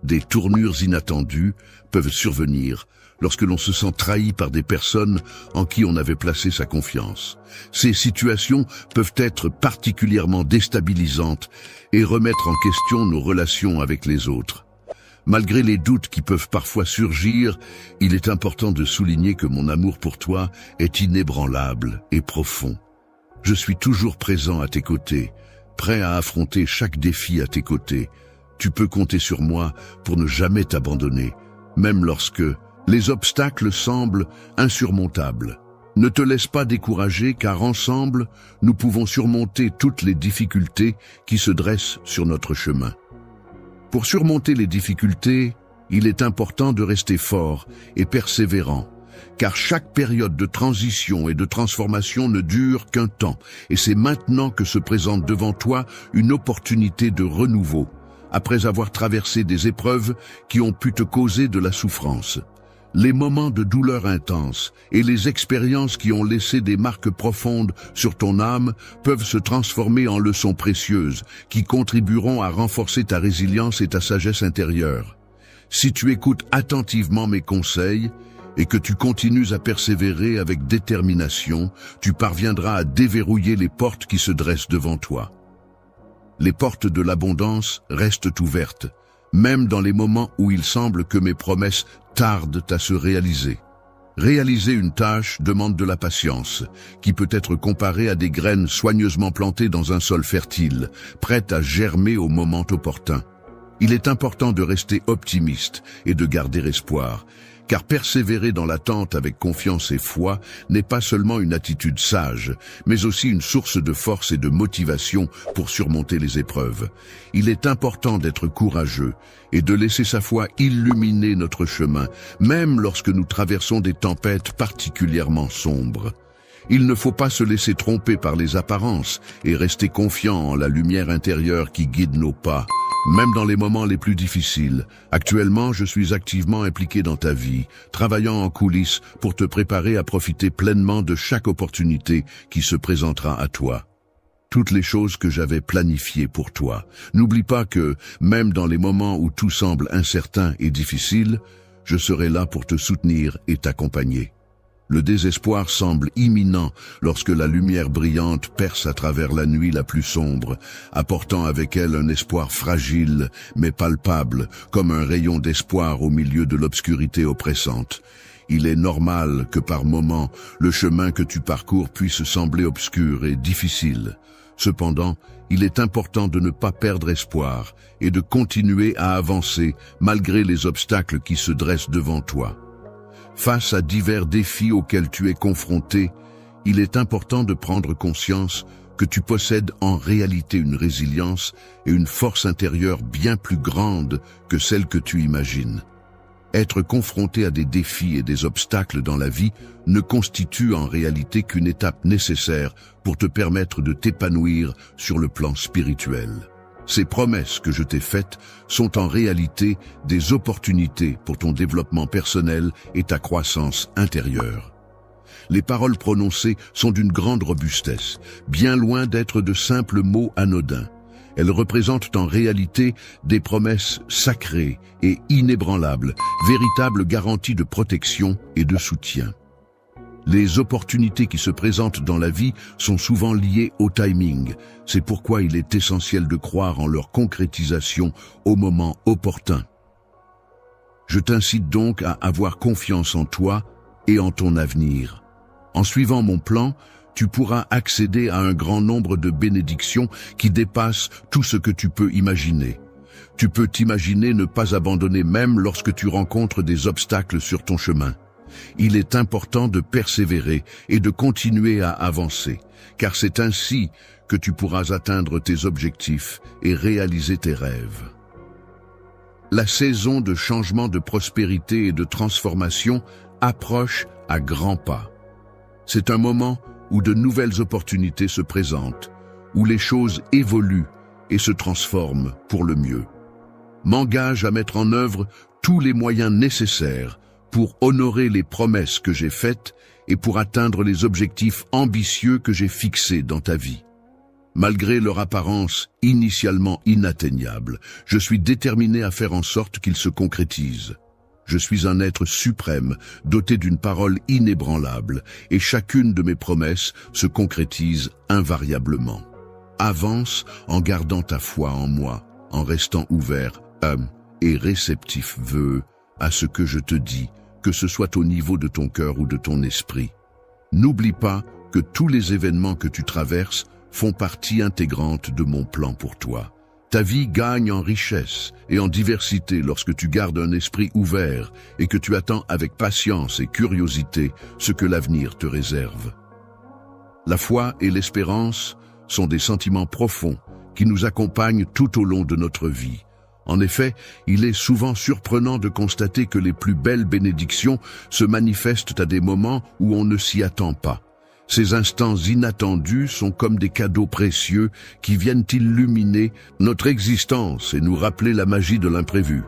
Des tournures inattendues peuvent survenir lorsque l'on se sent trahi par des personnes en qui on avait placé sa confiance. Ces situations peuvent être particulièrement déstabilisantes et remettre en question nos relations avec les autres. Malgré les doutes qui peuvent parfois surgir, il est important de souligner que mon amour pour toi est inébranlable et profond. Je suis toujours présent à tes côtés, prêt à affronter chaque défi à tes côtés. Tu peux compter sur moi pour ne jamais t'abandonner, même lorsque les obstacles semblent insurmontables. Ne te laisse pas décourager car ensemble, nous pouvons surmonter toutes les difficultés qui se dressent sur notre chemin. Pour surmonter les difficultés, il est important de rester fort et persévérant, car chaque période de transition et de transformation ne dure qu'un temps, et c'est maintenant que se présente devant toi une opportunité de renouveau, après avoir traversé des épreuves qui ont pu te causer de la souffrance. Les moments de douleur intense et les expériences qui ont laissé des marques profondes sur ton âme peuvent se transformer en leçons précieuses qui contribueront à renforcer ta résilience et ta sagesse intérieure. Si tu écoutes attentivement mes conseils et que tu continues à persévérer avec détermination, tu parviendras à déverrouiller les portes qui se dressent devant toi. Les portes de l'abondance restent ouvertes, même dans les moments où il semble que mes promesses tardent à se réaliser. Réaliser une tâche demande de la patience, qui peut être comparée à des graines soigneusement plantées dans un sol fertile, prêtes à germer au moment opportun. Il est important de rester optimiste et de garder espoir, car persévérer dans l'attente avec confiance et foi n'est pas seulement une attitude sage, mais aussi une source de force et de motivation pour surmonter les épreuves. Il est important d'être courageux et de laisser sa foi illuminer notre chemin, même lorsque nous traversons des tempêtes particulièrement sombres. Il ne faut pas se laisser tromper par les apparences et rester confiant en la lumière intérieure qui guide nos pas, même dans les moments les plus difficiles. Actuellement, je suis activement impliqué dans ta vie, travaillant en coulisses pour te préparer à profiter pleinement de chaque opportunité qui se présentera à toi. Toutes les choses que j'avais planifiées pour toi. N'oublie pas que, même dans les moments où tout semble incertain et difficile, je serai là pour te soutenir et t'accompagner. Le désespoir semble imminent lorsque la lumière brillante perce à travers la nuit la plus sombre, apportant avec elle un espoir fragile mais palpable, comme un rayon d'espoir au milieu de l'obscurité oppressante. Il est normal que par moments, le chemin que tu parcours puisse sembler obscur et difficile. Cependant, il est important de ne pas perdre espoir et de continuer à avancer malgré les obstacles qui se dressent devant toi. Face à divers défis auxquels tu es confronté, il est important de prendre conscience que tu possèdes en réalité une résilience et une force intérieure bien plus grande que celle que tu imagines. Être confronté à des défis et des obstacles dans la vie ne constitue en réalité qu'une étape nécessaire pour te permettre de t'épanouir sur le plan spirituel. Ces promesses que je t'ai faites sont en réalité des opportunités pour ton développement personnel et ta croissance intérieure. Les paroles prononcées sont d'une grande robustesse, bien loin d'être de simples mots anodins. Elles représentent en réalité des promesses sacrées et inébranlables, véritables garanties de protection et de soutien. Les opportunités qui se présentent dans la vie sont souvent liées au timing. C'est pourquoi il est essentiel de croire en leur concrétisation au moment opportun. Je t'incite donc à avoir confiance en toi et en ton avenir. En suivant mon plan, tu pourras accéder à un grand nombre de bénédictions qui dépassent tout ce que tu peux imaginer. Tu peux t'imaginer ne pas abandonner même lorsque tu rencontres des obstacles sur ton chemin. Il est important de persévérer et de continuer à avancer, car c'est ainsi que tu pourras atteindre tes objectifs et réaliser tes rêves. La saison de changement de prospérité et de transformation approche à grands pas. C'est un moment où de nouvelles opportunités se présentent, où les choses évoluent et se transforment pour le mieux. M'engage à mettre en œuvre tous les moyens nécessaires pour honorer les promesses que j'ai faites et pour atteindre les objectifs ambitieux que j'ai fixés dans ta vie. Malgré leur apparence initialement inatteignable, je suis déterminé à faire en sorte qu'ils se concrétisent. Je suis un être suprême, doté d'une parole inébranlable, et chacune de mes promesses se concrétise invariablement. Avance en gardant ta foi en moi, en restant ouvert, et réceptif à ce que je te dis, que ce soit au niveau de ton cœur ou de ton esprit. N'oublie pas que tous les événements que tu traverses font partie intégrante de mon plan pour toi. Ta vie gagne en richesse et en diversité lorsque tu gardes un esprit ouvert et que tu attends avec patience et curiosité ce que l'avenir te réserve. La foi et l'espérance sont des sentiments profonds qui nous accompagnent tout au long de notre vie. En effet, il est souvent surprenant de constater que les plus belles bénédictions se manifestent à des moments où on ne s'y attend pas. Ces instants inattendus sont comme des cadeaux précieux qui viennent illuminer notre existence et nous rappeler la magie de l'imprévu.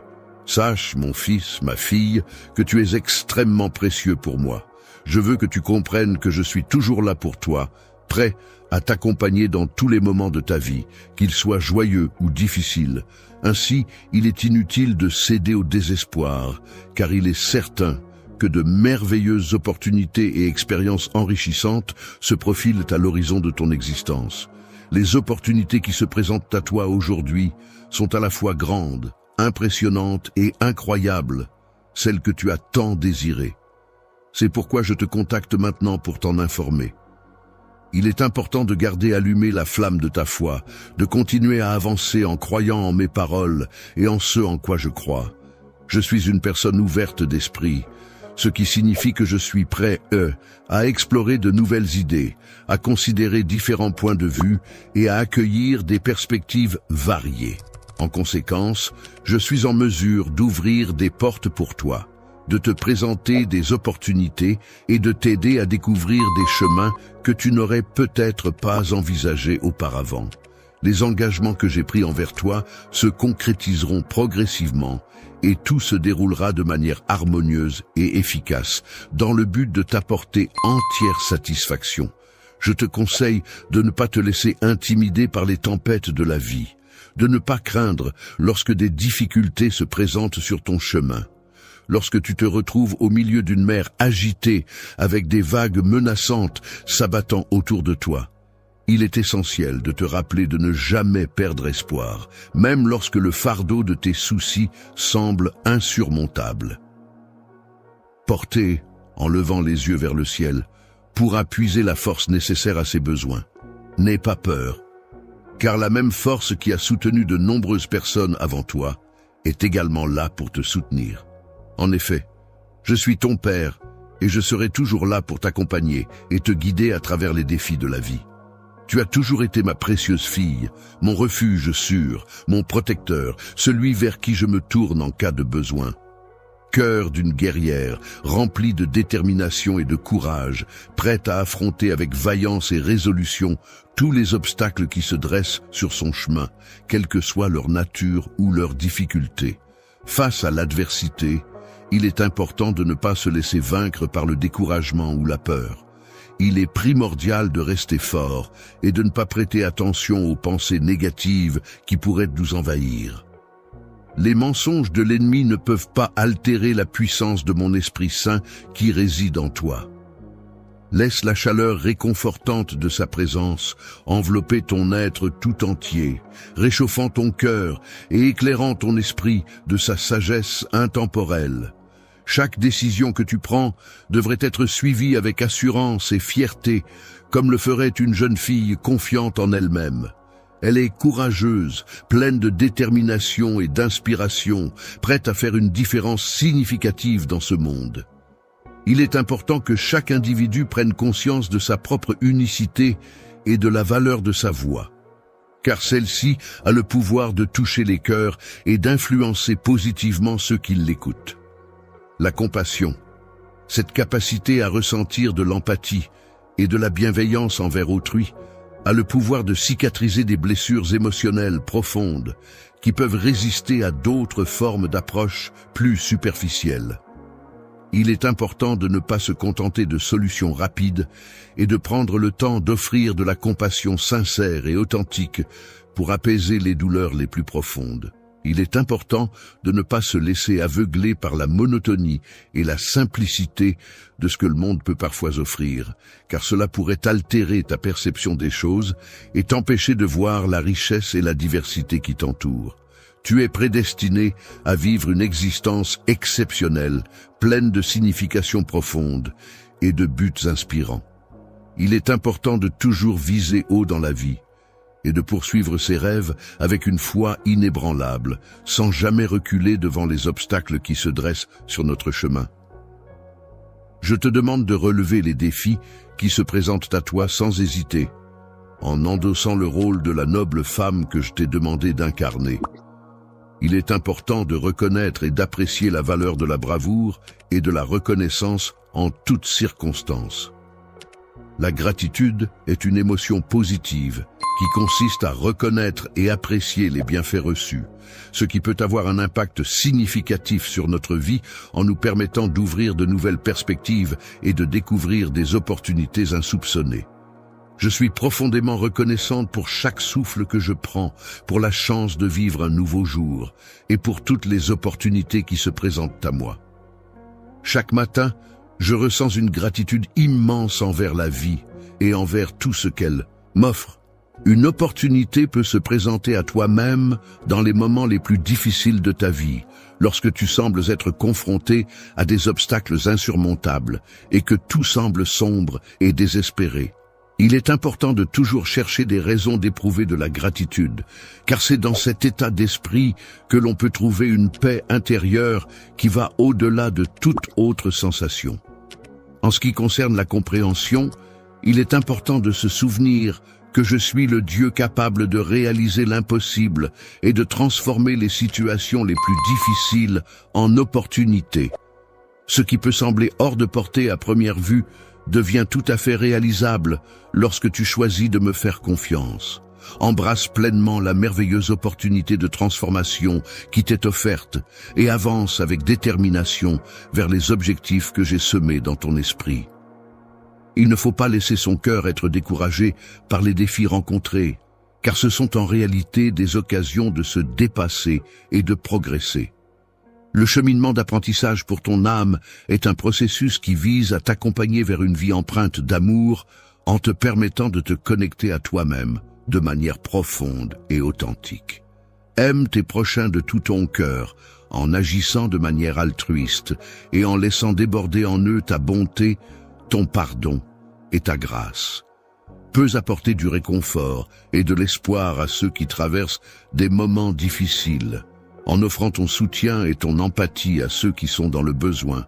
Sache, mon fils, ma fille, que tu es extrêmement précieux pour moi. Je veux que tu comprennes que je suis toujours là pour toi, prêt à t'accompagner dans tous les moments de ta vie, qu'ils soient joyeux ou difficiles. Ainsi, il est inutile de céder au désespoir, car il est certain que de merveilleuses opportunités et expériences enrichissantes se profilent à l'horizon de ton existence. Les opportunités qui se présentent à toi aujourd'hui sont à la fois grandes, impressionnantes et incroyables, celles que tu as tant désirées. C'est pourquoi je te contacte maintenant pour t'en informer. Il est important de garder allumée la flamme de ta foi, de continuer à avancer en croyant en mes paroles et en ce en quoi je crois. Je suis une personne ouverte d'esprit, ce qui signifie que je suis prêt, à explorer de nouvelles idées, à considérer différents points de vue et à accueillir des perspectives variées. En conséquence, je suis en mesure d'ouvrir des portes pour toi, de te présenter des opportunités et de t'aider à découvrir des chemins que tu n'aurais peut-être pas envisagés auparavant. Les engagements que j'ai pris envers toi se concrétiseront progressivement et tout se déroulera de manière harmonieuse et efficace dans le but de t'apporter entière satisfaction. Je te conseille de ne pas te laisser intimider par les tempêtes de la vie, de ne pas craindre lorsque des difficultés se présentent sur ton chemin. Lorsque tu te retrouves au milieu d'une mer agitée avec des vagues menaçantes s'abattant autour de toi, il est essentiel de te rappeler de ne jamais perdre espoir, même lorsque le fardeau de tes soucis semble insurmontable. Porté, en levant les yeux vers le ciel, pourra puiser la force nécessaire à ses besoins. N'aie pas peur, car la même force qui a soutenu de nombreuses personnes avant toi est également là pour te soutenir. En effet, je suis ton père et je serai toujours là pour t'accompagner et te guider à travers les défis de la vie. Tu as toujours été ma précieuse fille, mon refuge sûr, mon protecteur, celui vers qui je me tourne en cas de besoin. Cœur d'une guerrière, remplie de détermination et de courage, prête à affronter avec vaillance et résolution tous les obstacles qui se dressent sur son chemin, quelle que soit leur nature ou leur difficulté. Face à l'adversité, il est important de ne pas se laisser vaincre par le découragement ou la peur. Il est primordial de rester fort et de ne pas prêter attention aux pensées négatives qui pourraient nous envahir. Les mensonges de l'ennemi ne peuvent pas altérer la puissance de mon Esprit Saint qui réside en toi. Laisse la chaleur réconfortante de sa présence envelopper ton être tout entier, réchauffant ton cœur et éclairant ton esprit de sa sagesse intemporelle. Chaque décision que tu prends devrait être suivie avec assurance et fierté, comme le ferait une jeune fille confiante en elle-même. Elle est courageuse, pleine de détermination et d'inspiration, prête à faire une différence significative dans ce monde. Il est important que chaque individu prenne conscience de sa propre unicité et de la valeur de sa voix, car celle-ci a le pouvoir de toucher les cœurs et d'influencer positivement ceux qui l'écoutent. La compassion, cette capacité à ressentir de l'empathie et de la bienveillance envers autrui, a le pouvoir de cicatriser des blessures émotionnelles profondes qui peuvent résister à d'autres formes d'approche plus superficielles. Il est important de ne pas se contenter de solutions rapides et de prendre le temps d'offrir de la compassion sincère et authentique pour apaiser les douleurs les plus profondes. Il est important de ne pas se laisser aveugler par la monotonie et la simplicité de ce que le monde peut parfois offrir, car cela pourrait altérer ta perception des choses et t'empêcher de voir la richesse et la diversité qui t'entourent. Tu es prédestiné à vivre une existence exceptionnelle, pleine de significations profondes et de buts inspirants. Il est important de toujours viser haut dans la vie et de poursuivre ses rêves avec une foi inébranlable, sans jamais reculer devant les obstacles qui se dressent sur notre chemin. Je te demande de relever les défis qui se présentent à toi sans hésiter, en endossant le rôle de la noble femme que je t'ai demandé d'incarner. Il est important de reconnaître et d'apprécier la valeur de la bravoure et de la reconnaissance en toutes circonstances. La gratitude est une émotion positive qui consiste à reconnaître et apprécier les bienfaits reçus, ce qui peut avoir un impact significatif sur notre vie en nous permettant d'ouvrir de nouvelles perspectives et de découvrir des opportunités insoupçonnées. Je suis profondément reconnaissante pour chaque souffle que je prends, pour la chance de vivre un nouveau jour et pour toutes les opportunités qui se présentent à moi. Chaque matin, je ressens une gratitude immense envers la vie et envers tout ce qu'elle m'offre. Une opportunité peut se présenter à toi-même dans les moments les plus difficiles de ta vie, lorsque tu sembles être confronté à des obstacles insurmontables et que tout semble sombre et désespéré. Il est important de toujours chercher des raisons d'éprouver de la gratitude, car c'est dans cet état d'esprit que l'on peut trouver une paix intérieure qui va au-delà de toute autre sensation. En ce qui concerne la compréhension, il est important de se souvenir que je suis le Dieu capable de réaliser l'impossible et de transformer les situations les plus difficiles en opportunités. Ce qui peut sembler hors de portée à première vue devient tout à fait réalisable lorsque tu choisis de me faire confiance. Embrasse pleinement la merveilleuse opportunité de transformation qui t'est offerte et avance avec détermination vers les objectifs que j'ai semés dans ton esprit. Il ne faut pas laisser son cœur être découragé par les défis rencontrés, car ce sont en réalité des occasions de se dépasser et de progresser. Le cheminement d'apprentissage pour ton âme est un processus qui vise à t'accompagner vers une vie empreinte d'amour en te permettant de te connecter à toi-même de manière profonde et authentique. Aime tes prochains de tout ton cœur en agissant de manière altruiste et en laissant déborder en eux ta bonté, ton pardon et ta grâce. peut apporter du réconfort et de l'espoir à ceux qui traversent des moments difficiles. En offrant ton soutien et ton empathie à ceux qui sont dans le besoin,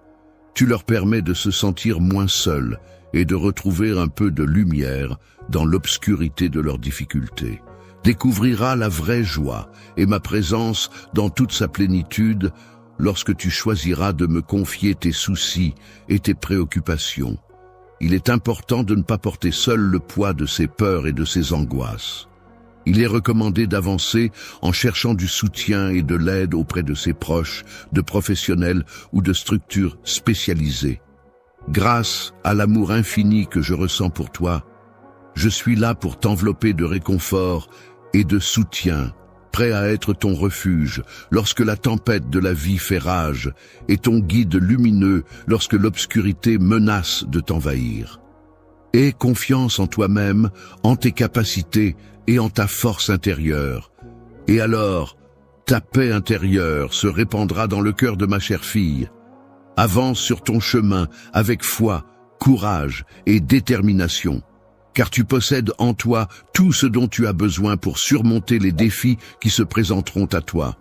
tu leur permets de se sentir moins seuls et de retrouver un peu de lumière dans l'obscurité de leurs difficultés. Découvriras la vraie joie et ma présence dans toute sa plénitude lorsque tu choisiras de me confier tes soucis et tes préoccupations. Il est important de ne pas porter seul le poids de ses peurs et de ses angoisses. Il est recommandé d'avancer en cherchant du soutien et de l'aide auprès de ses proches, de professionnels ou de structures spécialisées. Grâce à l'amour infini que je ressens pour toi, je suis là pour t'envelopper de réconfort et de soutien, prêt à être ton refuge lorsque la tempête de la vie fait rage et ton guide lumineux lorsque l'obscurité menace de t'envahir. Aie confiance en toi-même, en tes capacités et en ta force intérieure. Et alors, ta paix intérieure se répandra dans le cœur de ma chère fille. Avance sur ton chemin avec foi, courage et détermination, car tu possèdes en toi tout ce dont tu as besoin pour surmonter les défis qui se présenteront à toi.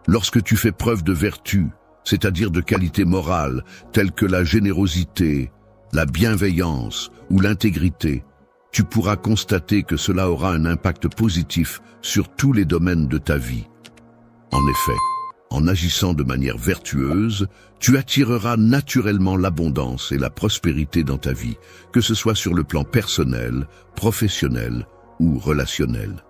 Lorsque tu fais preuve de vertu, c'est-à-dire de qualités morales telles que la générosité, la bienveillance ou l'intégrité, tu pourras constater que cela aura un impact positif sur tous les domaines de ta vie. En effet, en agissant de manière vertueuse, tu attireras naturellement l'abondance et la prospérité dans ta vie, que ce soit sur le plan personnel, professionnel ou relationnel.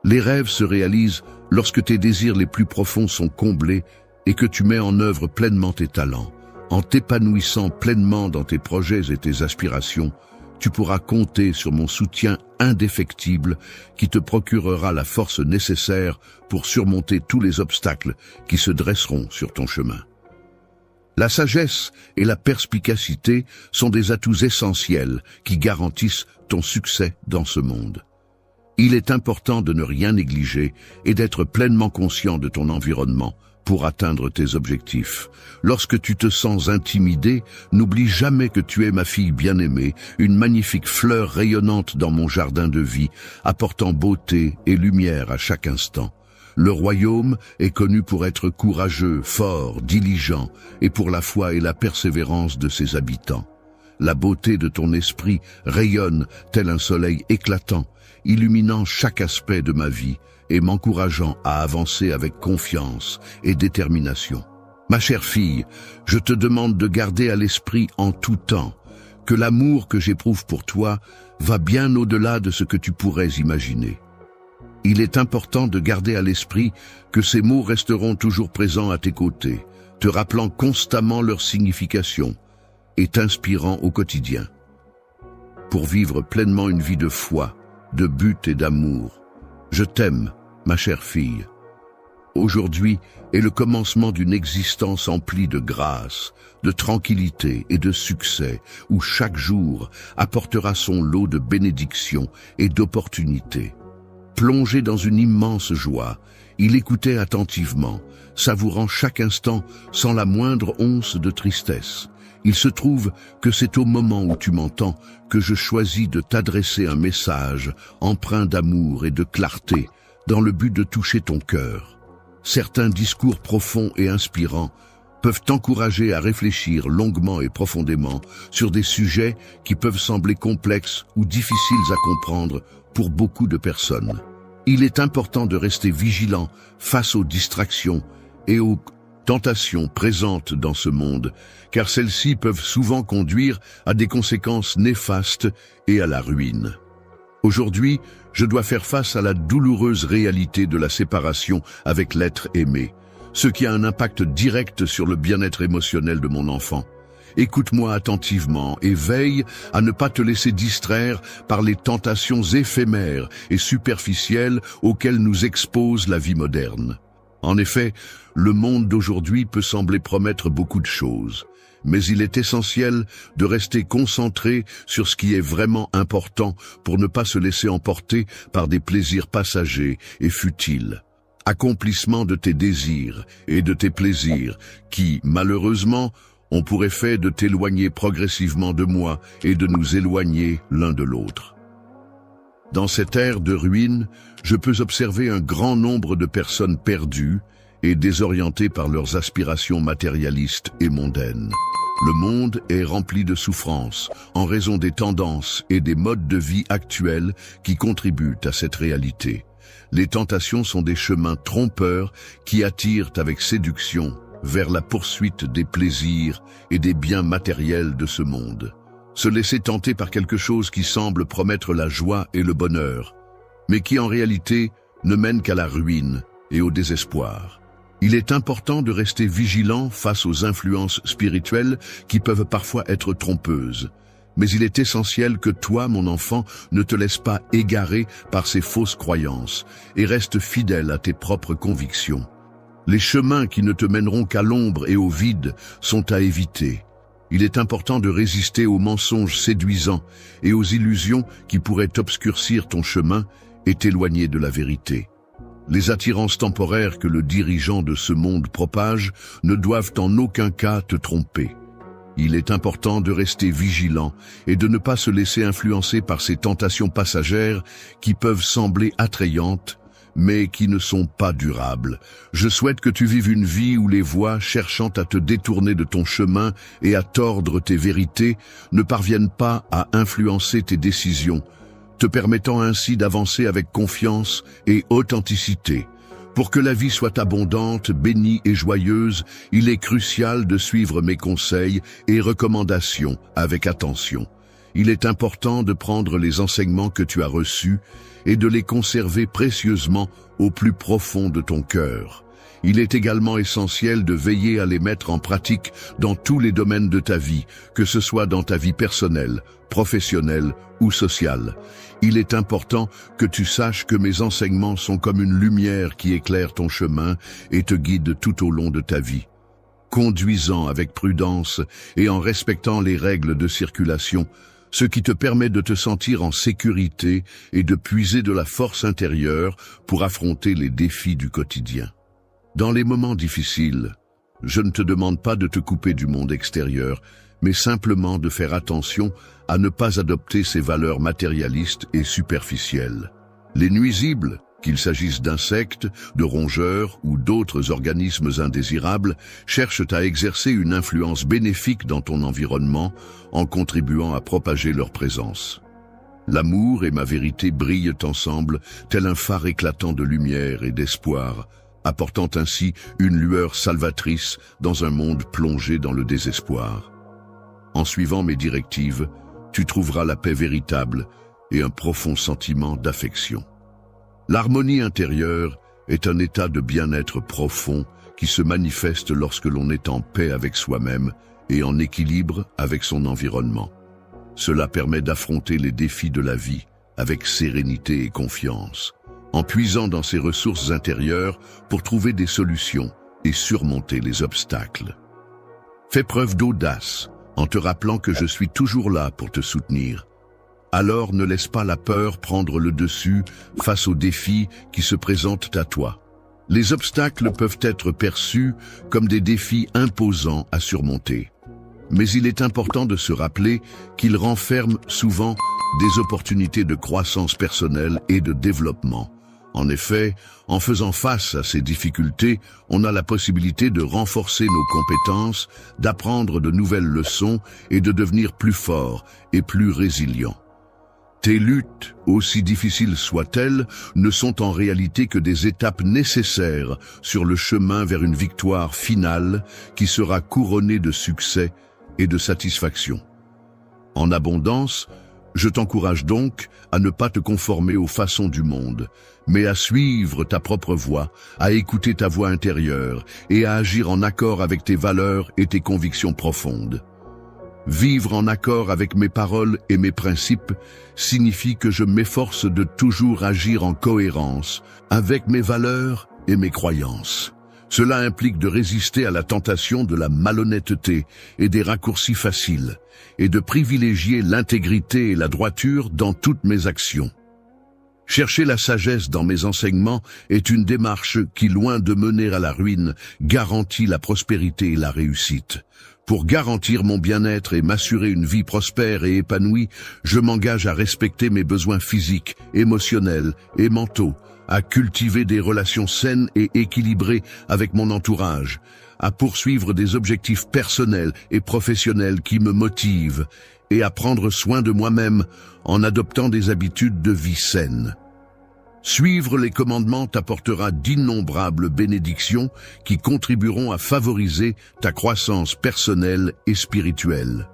Les rêves se réalisent lorsque tes désirs les plus profonds sont comblés et que tu mets en œuvre pleinement tes talents. En t'épanouissant pleinement dans tes projets et tes aspirations, tu pourras compter sur mon soutien indéfectible qui te procurera la force nécessaire pour surmonter tous les obstacles qui se dresseront sur ton chemin. La sagesse et la perspicacité sont des atouts essentiels qui garantissent ton succès dans ce monde. Il est important de ne rien négliger et d'être pleinement conscient de ton environnement pour atteindre tes objectifs. Lorsque tu te sens intimidé, n'oublie jamais que tu es ma fille bien-aimée, une magnifique fleur rayonnante dans mon jardin de vie, apportant beauté et lumière à chaque instant. Le royaume est connu pour être courageux, fort, diligent, et pour la foi et la persévérance de ses habitants. La beauté de ton esprit rayonne tel un soleil éclatant, illuminant chaque aspect de ma vie et m'encourageant à avancer avec confiance et détermination. Ma chère fille, je te demande de garder à l'esprit en tout temps que l'amour que j'éprouve pour toi va bien au-delà de ce que tu pourrais imaginer. Il est important de garder à l'esprit que ces mots resteront toujours présents à tes côtés, te rappelant constamment leur signification et t'inspirant au quotidien. Pour vivre pleinement une vie de foi, de but et d'amour, je t'aime, ma chère fille. Aujourd'hui est le commencement d'une existence emplie de grâce, de tranquillité et de succès, où chaque jour apportera son lot de bénédictions et d'opportunités. Plongé dans une immense joie, il écoutait attentivement, savourant chaque instant sans la moindre once de tristesse. Il se trouve que c'est au moment où tu m'entends que je choisis de t'adresser un message empreint d'amour et de clarté, dans le but de toucher ton cœur. Certains discours profonds et inspirants peuvent t'encourager à réfléchir longuement et profondément sur des sujets qui peuvent sembler complexes ou difficiles à comprendre pour beaucoup de personnes. Il est important de rester vigilant face aux distractions et aux tentations présentes dans ce monde, car celles-ci peuvent souvent conduire à des conséquences néfastes et à la ruine. Aujourd'hui, je dois faire face à la douloureuse réalité de la séparation avec l'être aimé, ce qui a un impact direct sur le bien-être émotionnel de mon enfant. Écoute-moi attentivement et veille à ne pas te laisser distraire par les tentations éphémères et superficielles auxquelles nous expose la vie moderne. En effet, le monde d'aujourd'hui peut sembler promettre beaucoup de choses, mais il est essentiel de rester concentré sur ce qui est vraiment important pour ne pas se laisser emporter par des plaisirs passagers et futiles. Accomplissement de tes désirs et de tes plaisirs qui, malheureusement, ont pour effet de t'éloigner progressivement de moi et de nous éloigner l'un de l'autre. Dans cette ère de ruines, je peux observer un grand nombre de personnes perdues et désorientées par leurs aspirations matérialistes et mondaines. Le monde est rempli de souffrances en raison des tendances et des modes de vie actuels qui contribuent à cette réalité. Les tentations sont des chemins trompeurs qui attirent avec séduction vers la poursuite des plaisirs et des biens matériels de ce monde. Se laisser tenter par quelque chose qui semble promettre la joie et le bonheur, mais qui en réalité ne mène qu'à la ruine et au désespoir. Il est important de rester vigilant face aux influences spirituelles qui peuvent parfois être trompeuses. Mais il est essentiel que toi, mon enfant, ne te laisses pas égarer par ces fausses croyances et reste fidèle à tes propres convictions. Les chemins qui ne te mèneront qu'à l'ombre et au vide sont à éviter. Il est important de résister aux mensonges séduisants et aux illusions qui pourraient obscurcir ton chemin et t'éloigner de la vérité. Les attirances temporaires que le dirigeant de ce monde propage ne doivent en aucun cas te tromper. Il est important de rester vigilant et de ne pas se laisser influencer par ces tentations passagères qui peuvent sembler attrayantes, mais qui ne sont pas durables. Je souhaite que tu vives une vie où les voies cherchant à te détourner de ton chemin et à tordre tes vérités ne parviennent pas à influencer tes décisions, te permettant ainsi d'avancer avec confiance et authenticité. Pour que la vie soit abondante, bénie et joyeuse, il est crucial de suivre mes conseils et recommandations avec attention. Il est important de prendre les enseignements que tu as reçus et de les conserver précieusement au plus profond de ton cœur. Il est également essentiel de veiller à les mettre en pratique dans tous les domaines de ta vie, que ce soit dans ta vie personnelle, professionnelle ou sociale. Il est important que tu saches que mes enseignements sont comme une lumière qui éclaire ton chemin et te guide tout au long de ta vie. Conduisant avec prudence et en respectant les règles de circulation, ce qui te permet de te sentir en sécurité et de puiser de la force intérieure pour affronter les défis du quotidien. Dans les moments difficiles, je ne te demande pas de te couper du monde extérieur, mais simplement de faire attention à ne pas adopter ces valeurs matérialistes et superficielles. Les nuisibles, qu'il s'agisse d'insectes, de rongeurs ou d'autres organismes indésirables, cherchent à exercer une influence bénéfique dans ton environnement en contribuant à propager leur présence. L'amour et ma vérité brillent ensemble, tel un phare éclatant de lumière et d'espoir, apportant ainsi une lueur salvatrice dans un monde plongé dans le désespoir. En suivant mes directives, tu trouveras la paix véritable et un profond sentiment d'affection. L'harmonie intérieure est un état de bien-être profond qui se manifeste lorsque l'on est en paix avec soi-même et en équilibre avec son environnement. Cela permet d'affronter les défis de la vie avec sérénité et confiance, en puisant dans ses ressources intérieures pour trouver des solutions et surmonter les obstacles. Fais preuve d'audace en te rappelant que je suis toujours là pour te soutenir. Alors ne laisse pas la peur prendre le dessus face aux défis qui se présentent à toi. Les obstacles peuvent être perçus comme des défis imposants à surmonter. Mais il est important de se rappeler qu'ils renferment souvent des opportunités de croissance personnelle et de développement. En effet, en faisant face à ces difficultés, on a la possibilité de renforcer nos compétences, d'apprendre de nouvelles leçons et de devenir plus fort et plus résilient. Tes luttes, aussi difficiles soient-elles, ne sont en réalité que des étapes nécessaires sur le chemin vers une victoire finale qui sera couronnée de succès et de satisfaction. En abondance, je t'encourage donc à ne pas te conformer aux façons du monde, mais à suivre ta propre voie, à écouter ta voix intérieure et à agir en accord avec tes valeurs et tes convictions profondes. Vivre en accord avec mes paroles et mes principes signifie que je m'efforce de toujours agir en cohérence avec mes valeurs et mes croyances. Cela implique de résister à la tentation de la malhonnêteté et des raccourcis faciles, et de privilégier l'intégrité et la droiture dans toutes mes actions. Chercher la sagesse dans mes enseignements est une démarche qui, loin de mener à la ruine, garantit la prospérité et la réussite. Pour garantir mon bien-être et m'assurer une vie prospère et épanouie, je m'engage à respecter mes besoins physiques, émotionnels et mentaux, à cultiver des relations saines et équilibrées avec mon entourage, à poursuivre des objectifs personnels et professionnels qui me motivent, et à prendre soin de moi-même en adoptant des habitudes de vie saines. Suivre les commandements t'apportera d'innombrables bénédictions qui contribueront à favoriser ta croissance personnelle et spirituelle.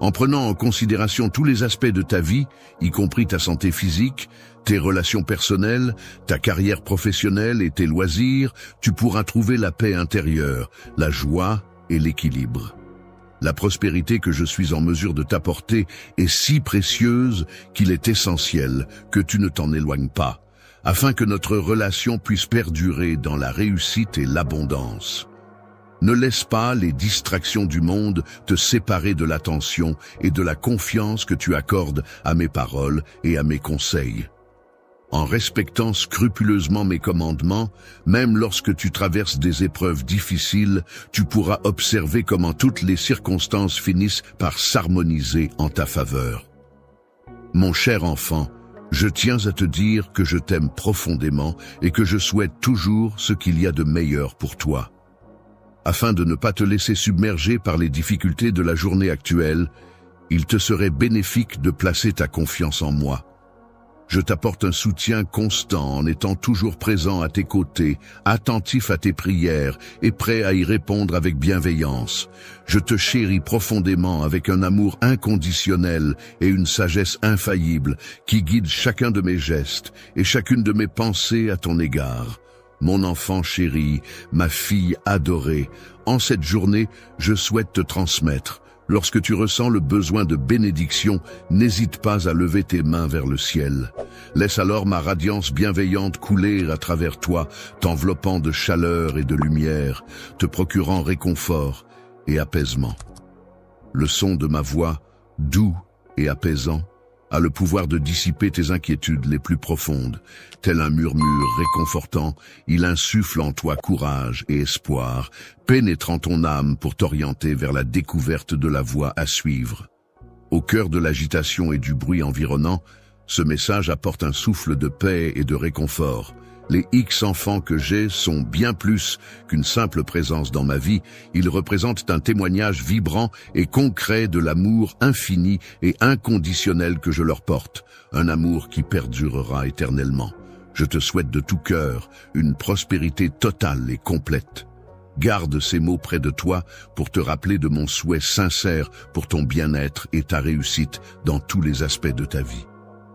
En prenant en considération tous les aspects de ta vie, y compris ta santé physique, tes relations personnelles, ta carrière professionnelle et tes loisirs, tu pourras trouver la paix intérieure, la joie et l'équilibre. La prospérité que je suis en mesure de t'apporter est si précieuse qu'il est essentiel que tu ne t'en éloignes pas, afin que notre relation puisse perdurer dans la réussite et l'abondance. Ne laisse pas les distractions du monde te séparer de l'attention et de la confiance que tu accordes à mes paroles et à mes conseils. En respectant scrupuleusement mes commandements, même lorsque tu traverses des épreuves difficiles, tu pourras observer comment toutes les circonstances finissent par s'harmoniser en ta faveur. Mon cher enfant, je tiens à te dire que je t'aime profondément et que je souhaite toujours ce qu'il y a de meilleur pour toi. Afin de ne pas te laisser submerger par les difficultés de la journée actuelle, il te serait bénéfique de placer ta confiance en moi. Je t'apporte un soutien constant en étant toujours présent à tes côtés, attentif à tes prières et prêt à y répondre avec bienveillance. Je te chéris profondément avec un amour inconditionnel et une sagesse infaillible qui guide chacun de mes gestes et chacune de mes pensées à ton égard. Mon enfant chéri, ma fille adorée, en cette journée, je souhaite te transmettre. Lorsque tu ressens le besoin de bénédiction, n'hésite pas à lever tes mains vers le ciel. Laisse alors ma radiance bienveillante couler à travers toi, t'enveloppant de chaleur et de lumière, te procurant réconfort et apaisement. Le son de ma voix, doux et apaisant, a le pouvoir de dissiper tes inquiétudes les plus profondes. Tel un murmure réconfortant, il insuffle en toi courage et espoir, pénétrant ton âme pour t'orienter vers la découverte de la voie à suivre. Au cœur de l'agitation et du bruit environnant, ce message apporte un souffle de paix et de réconfort. Les X enfants que j'ai sont bien plus qu'une simple présence dans ma vie. Ils représentent un témoignage vibrant et concret de l'amour infini et inconditionnel que je leur porte. Un amour qui perdurera éternellement. Je te souhaite de tout cœur une prospérité totale et complète. Garde ces mots près de toi pour te rappeler de mon souhait sincère pour ton bien-être et ta réussite dans tous les aspects de ta vie.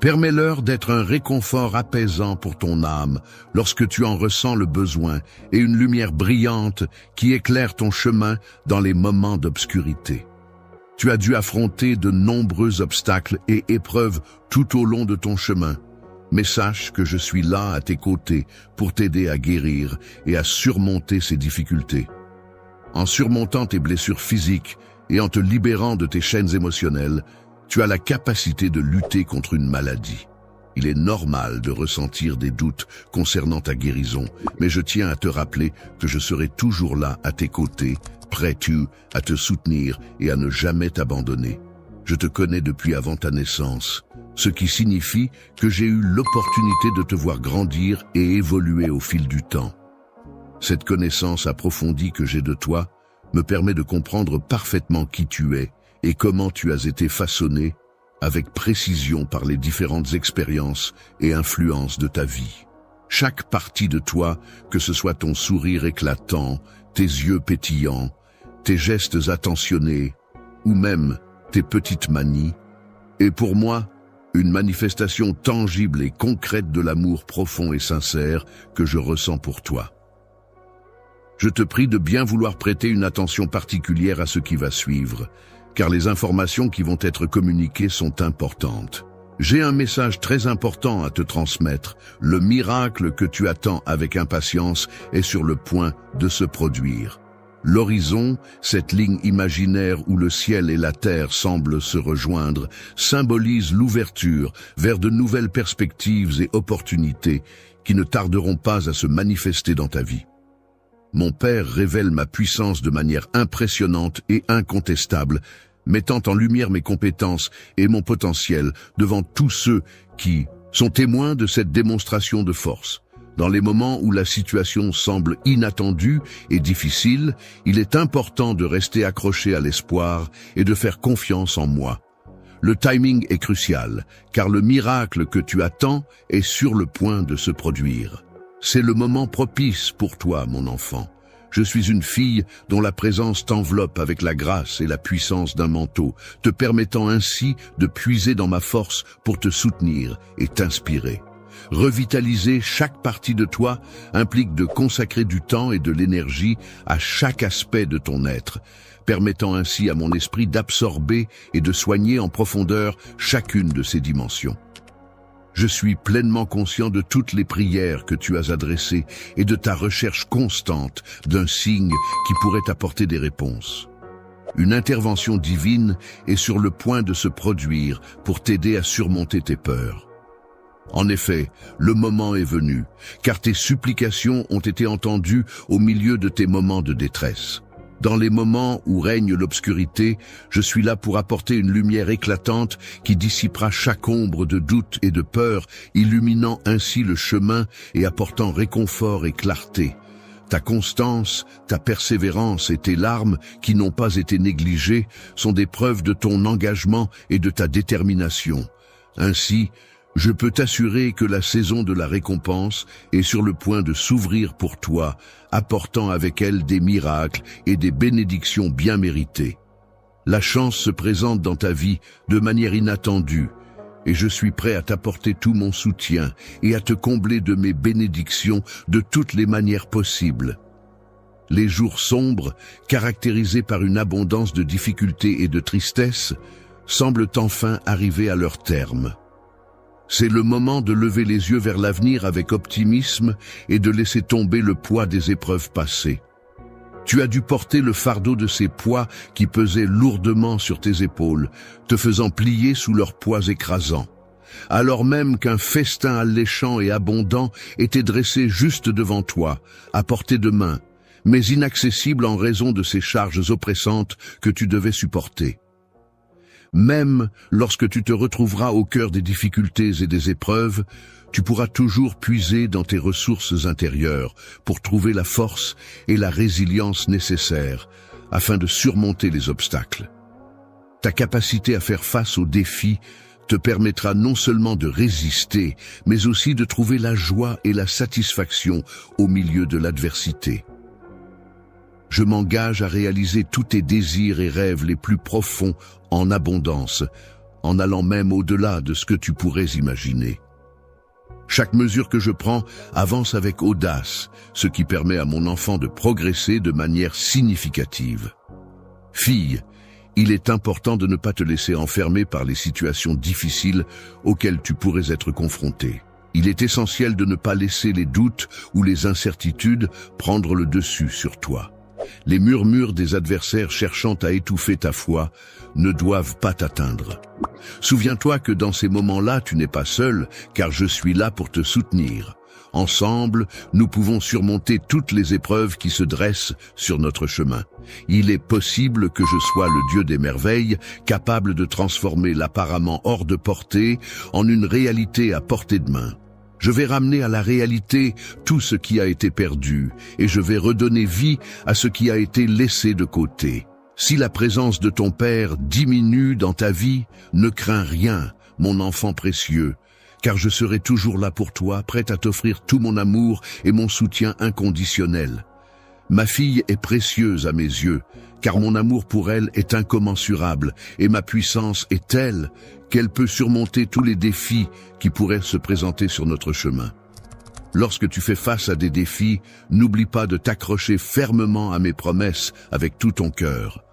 Permets-leur d'être un réconfort apaisant pour ton âme lorsque tu en ressens le besoin et une lumière brillante qui éclaire ton chemin dans les moments d'obscurité. Tu as dû affronter de nombreux obstacles et épreuves tout au long de ton chemin, mais sache que je suis là à tes côtés pour t'aider à guérir et à surmonter ces difficultés. En surmontant tes blessures physiques et en te libérant de tes chaînes émotionnelles, tu as la capacité de lutter contre une maladie. Il est normal de ressentir des doutes concernant ta guérison, mais je tiens à te rappeler que je serai toujours là à tes côtés, prêt à te soutenir et à ne jamais t'abandonner. Je te connais depuis avant ta naissance, ce qui signifie que j'ai eu l'opportunité de te voir grandir et évoluer au fil du temps. Cette connaissance approfondie que j'ai de toi me permet de comprendre parfaitement qui tu es et comment tu as été façonné avec précision par les différentes expériences et influences de ta vie. Chaque partie de toi, que ce soit ton sourire éclatant, tes yeux pétillants, tes gestes attentionnés, ou même tes petites manies, est pour moi une manifestation tangible et concrète de l'amour profond et sincère que je ressens pour toi. Je te prie de bien vouloir prêter une attention particulière à ce qui va suivre, car les informations qui vont être communiquées sont importantes. J'ai un message très important à te transmettre. Le miracle que tu attends avec impatience est sur le point de se produire. L'horizon, cette ligne imaginaire où le ciel et la terre semblent se rejoindre, symbolise l'ouverture vers de nouvelles perspectives et opportunités qui ne tarderont pas à se manifester dans ta vie. Mon Père révèle ma puissance de manière impressionnante et incontestable, mettant en lumière mes compétences et mon potentiel devant tous ceux qui sont témoins de cette démonstration de force. Dans les moments où la situation semble inattendue et difficile, il est important de rester accroché à l'espoir et de faire confiance en moi. Le timing est crucial, car le miracle que tu attends est sur le point de se produire. C'est le moment propice pour toi, mon enfant. Je suis une fille dont la présence t'enveloppe avec la grâce et la puissance d'un manteau, te permettant ainsi de puiser dans ma force pour te soutenir et t'inspirer. Revitaliser chaque partie de toi implique de consacrer du temps et de l'énergie à chaque aspect de ton être, permettant ainsi à mon esprit d'absorber et de soigner en profondeur chacune de ces dimensions. Je suis pleinement conscient de toutes les prières que tu as adressées et de ta recherche constante d'un signe qui pourrait t'apporter des réponses. Une intervention divine est sur le point de se produire pour t'aider à surmonter tes peurs. En effet, le moment est venu, car tes supplications ont été entendues au milieu de tes moments de détresse. Dans les moments où règne l'obscurité, je suis là pour apporter une lumière éclatante qui dissipera chaque ombre de doute et de peur, illuminant ainsi le chemin et apportant réconfort et clarté. Ta constance, ta persévérance et tes larmes, qui n'ont pas été négligées, sont des preuves de ton engagement et de ta détermination. Ainsi, je peux t'assurer que la saison de la récompense est sur le point de s'ouvrir pour toi, apportant avec elle des miracles et des bénédictions bien méritées. La chance se présente dans ta vie de manière inattendue, et je suis prêt à t'apporter tout mon soutien et à te combler de mes bénédictions de toutes les manières possibles. Les jours sombres, caractérisés par une abondance de difficultés et de tristesse, semblent enfin arriver à leur terme. C'est le moment de lever les yeux vers l'avenir avec optimisme et de laisser tomber le poids des épreuves passées. Tu as dû porter le fardeau de ces poids qui pesaient lourdement sur tes épaules, te faisant plier sous leurs poids écrasants. Alors même qu'un festin alléchant et abondant était dressé juste devant toi, à portée de main, mais inaccessible en raison de ces charges oppressantes que tu devais supporter. Même lorsque tu te retrouveras au cœur des difficultés et des épreuves, tu pourras toujours puiser dans tes ressources intérieures pour trouver la force et la résilience nécessaires afin de surmonter les obstacles. Ta capacité à faire face aux défis te permettra non seulement de résister, mais aussi de trouver la joie et la satisfaction au milieu de l'adversité. Je m'engage à réaliser tous tes désirs et rêves les plus profonds en abondance, en allant même au-delà de ce que tu pourrais imaginer. Chaque mesure que je prends avance avec audace, ce qui permet à mon enfant de progresser de manière significative. Fille, il est important de ne pas te laisser enfermer par les situations difficiles auxquelles tu pourrais être confrontée. Il est essentiel de ne pas laisser les doutes ou les incertitudes prendre le dessus sur toi. Les murmures des adversaires cherchant à étouffer ta foi ne doivent pas t'atteindre. Souviens-toi que dans ces moments-là, tu n'es pas seul, car je suis là pour te soutenir. Ensemble, nous pouvons surmonter toutes les épreuves qui se dressent sur notre chemin. Il est possible que je sois le Dieu des merveilles, capable de transformer l'apparemment hors de portée en une réalité à portée de main. Je vais ramener à la réalité tout ce qui a été perdu, et je vais redonner vie à ce qui a été laissé de côté. Si la présence de ton Père diminue dans ta vie, ne crains rien, mon enfant précieux, car je serai toujours là pour toi, prêt à t'offrir tout mon amour et mon soutien inconditionnel. Ma fille est précieuse à mes yeux, car mon amour pour elle est incommensurable, et ma puissance est telle qu'elle peut surmonter tous les défis qui pourraient se présenter sur notre chemin. Lorsque tu fais face à des défis, n'oublie pas de t'accrocher fermement à mes promesses avec tout ton cœur.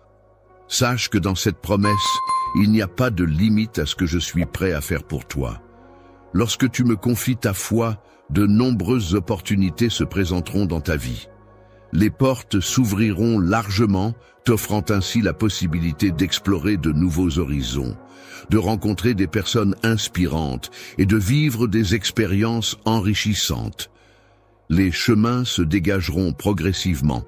Sache que dans cette promesse, il n'y a pas de limite à ce que je suis prêt à faire pour toi. Lorsque tu me confies ta foi, de nombreuses opportunités se présenteront dans ta vie. Les portes s'ouvriront largement, t'offrant ainsi la possibilité d'explorer de nouveaux horizons, de rencontrer des personnes inspirantes et de vivre des expériences enrichissantes. Les chemins se dégageront progressivement,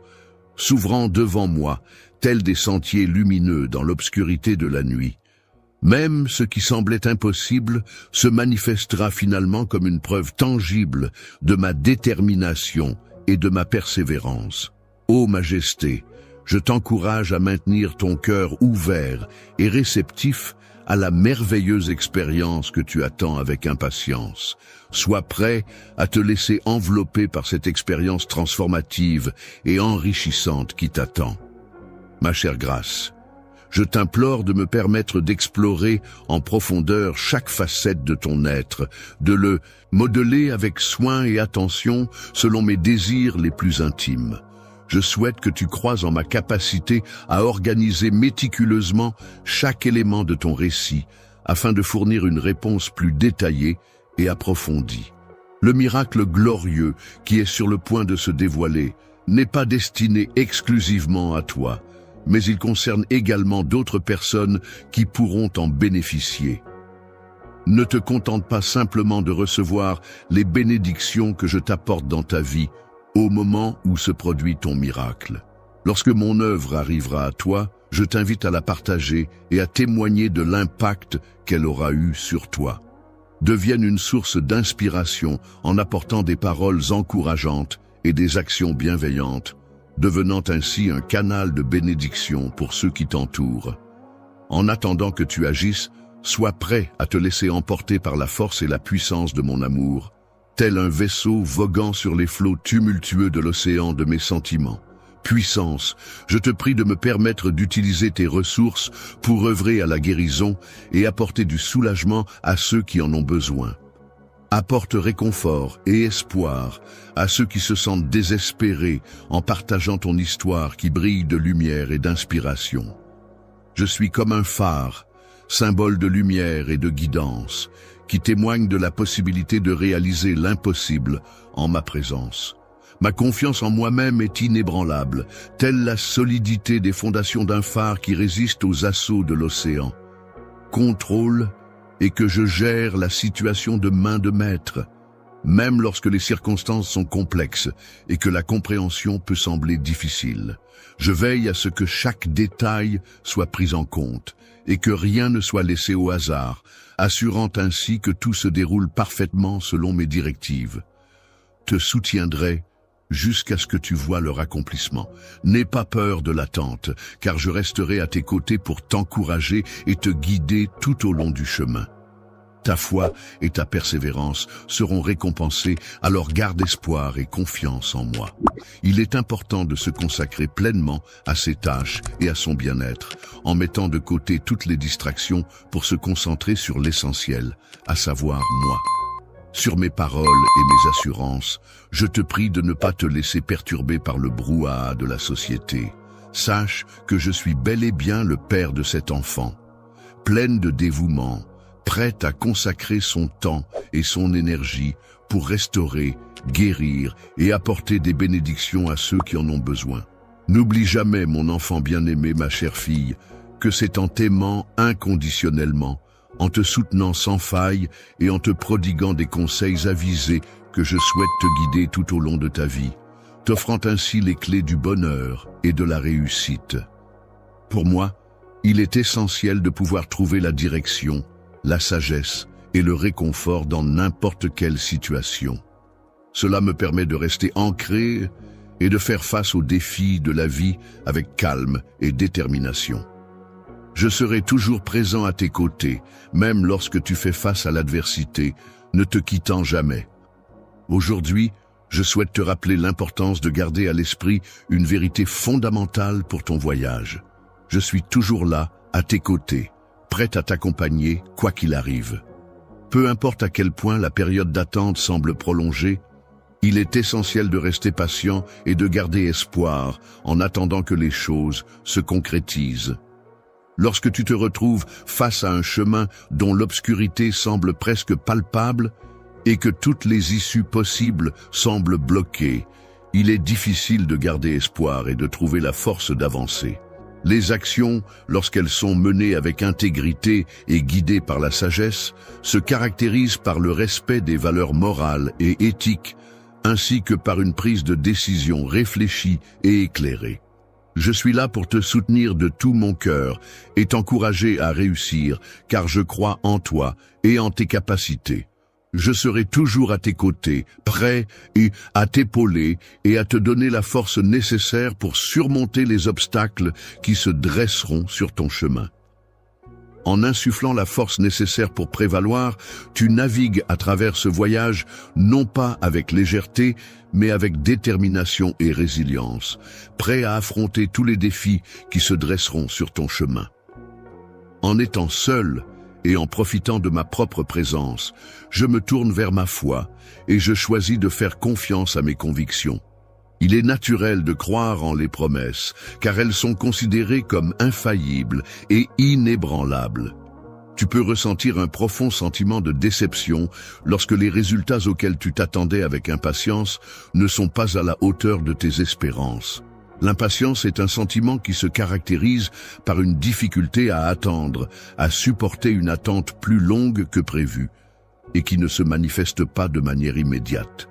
s'ouvrant devant moi, tels des sentiers lumineux dans l'obscurité de la nuit. Même ce qui semblait impossible se manifestera finalement comme une preuve tangible de ma détermination et de ma persévérance. Ô Majesté, je t'encourage à maintenir ton cœur ouvert et réceptif à la merveilleuse expérience que tu attends avec impatience. Sois prêt à te laisser envelopper par cette expérience transformative et enrichissante qui t'attend. Ma chère Grâce, je t'implore de me permettre d'explorer en profondeur chaque facette de ton être, de le modeler avec soin et attention selon mes désirs les plus intimes. Je souhaite que tu croies en ma capacité à organiser méticuleusement chaque élément de ton récit, afin de fournir une réponse plus détaillée et approfondie. Le miracle glorieux qui est sur le point de se dévoiler n'est pas destiné exclusivement à toi, mais il concerne également d'autres personnes qui pourront en bénéficier. Ne te contente pas simplement de recevoir les bénédictions que je t'apporte dans ta vie au moment où se produit ton miracle. Lorsque mon œuvre arrivera à toi, je t'invite à la partager et à témoigner de l'impact qu'elle aura eu sur toi. Devienne une source d'inspiration en apportant des paroles encourageantes et des actions bienveillantes, devenant ainsi un canal de bénédiction pour ceux qui t'entourent. En attendant que tu agisses, sois prêt à te laisser emporter par la force et la puissance de mon amour, tel un vaisseau voguant sur les flots tumultueux de l'océan de mes sentiments. Puissance, je te prie de me permettre d'utiliser tes ressources pour œuvrer à la guérison et apporter du soulagement à ceux qui en ont besoin. Apporte réconfort et espoir à ceux qui se sentent désespérés en partageant ton histoire qui brille de lumière et d'inspiration. Je suis comme un phare, symbole de lumière et de guidance, qui témoigne de la possibilité de réaliser l'impossible en ma présence. Ma confiance en moi-même est inébranlable, telle la solidité des fondations d'un phare qui résiste aux assauts de l'océan. Contrôle et que je gère la situation de main de maître, même lorsque les circonstances sont complexes et que la compréhension peut sembler difficile. Je veille à ce que chaque détail soit pris en compte et que rien ne soit laissé au hasard, assurant ainsi que tout se déroule parfaitement selon mes directives. Te soutiendrai jusqu'à ce que tu vois leur accomplissement. N'aie pas peur de l'attente, car je resterai à tes côtés pour t'encourager et te guider tout au long du chemin. Ta foi et ta persévérance seront récompensées, alors garde espoir et confiance en moi. Il est important de se consacrer pleinement à ses tâches et à son bien-être, en mettant de côté toutes les distractions pour se concentrer sur l'essentiel, à savoir moi. Sur mes paroles et mes assurances, je te prie de ne pas te laisser perturber par le brouhaha de la société. Sache que je suis bel et bien le père de cet enfant, pleine de dévouement, prête à consacrer son temps et son énergie pour restaurer, guérir et apporter des bénédictions à ceux qui en ont besoin. N'oublie jamais, mon enfant bien-aimé, ma chère fille, que c'est en t'aimant inconditionnellement, en te soutenant sans faille et en te prodiguant des conseils avisés que je souhaite te guider tout au long de ta vie, t'offrant ainsi les clés du bonheur et de la réussite. Pour moi, il est essentiel de pouvoir trouver la direction, la sagesse et le réconfort dans n'importe quelle situation. Cela me permet de rester ancré et de faire face aux défis de la vie avec calme et détermination. Je serai toujours présent à tes côtés, même lorsque tu fais face à l'adversité, ne te quittant jamais. Aujourd'hui, je souhaite te rappeler l'importance de garder à l'esprit une vérité fondamentale pour ton voyage. Je suis toujours là, à tes côtés, prête à t'accompagner, quoi qu'il arrive. Peu importe à quel point la période d'attente semble prolongée, il est essentiel de rester patient et de garder espoir en attendant que les choses se concrétisent. Lorsque tu te retrouves face à un chemin dont l'obscurité semble presque palpable et que toutes les issues possibles semblent bloquées, il est difficile de garder espoir et de trouver la force d'avancer. Les actions, lorsqu'elles sont menées avec intégrité et guidées par la sagesse, se caractérisent par le respect des valeurs morales et éthiques, ainsi que par une prise de décision réfléchie et éclairée. Je suis là pour te soutenir de tout mon cœur et t'encourager à réussir, car je crois en toi et en tes capacités. Je serai toujours à tes côtés, prêt et à t'épauler et à te donner la force nécessaire pour surmonter les obstacles qui se dresseront sur ton chemin. En insufflant la force nécessaire pour prévaloir, tu navigues à travers ce voyage non pas avec légèreté, mais avec détermination et résilience, prêt à affronter tous les défis qui se dresseront sur ton chemin. En étant seul et en profitant de ma propre présence, je me tourne vers ma foi et je choisis de faire confiance à mes convictions. Il est naturel de croire en les promesses, car elles sont considérées comme infaillibles et inébranlables. Tu peux ressentir un profond sentiment de déception lorsque les résultats auxquels tu t'attendais avec impatience ne sont pas à la hauteur de tes espérances. L'impatience est un sentiment qui se caractérise par une difficulté à attendre, à supporter une attente plus longue que prévu, et qui ne se manifeste pas de manière immédiate.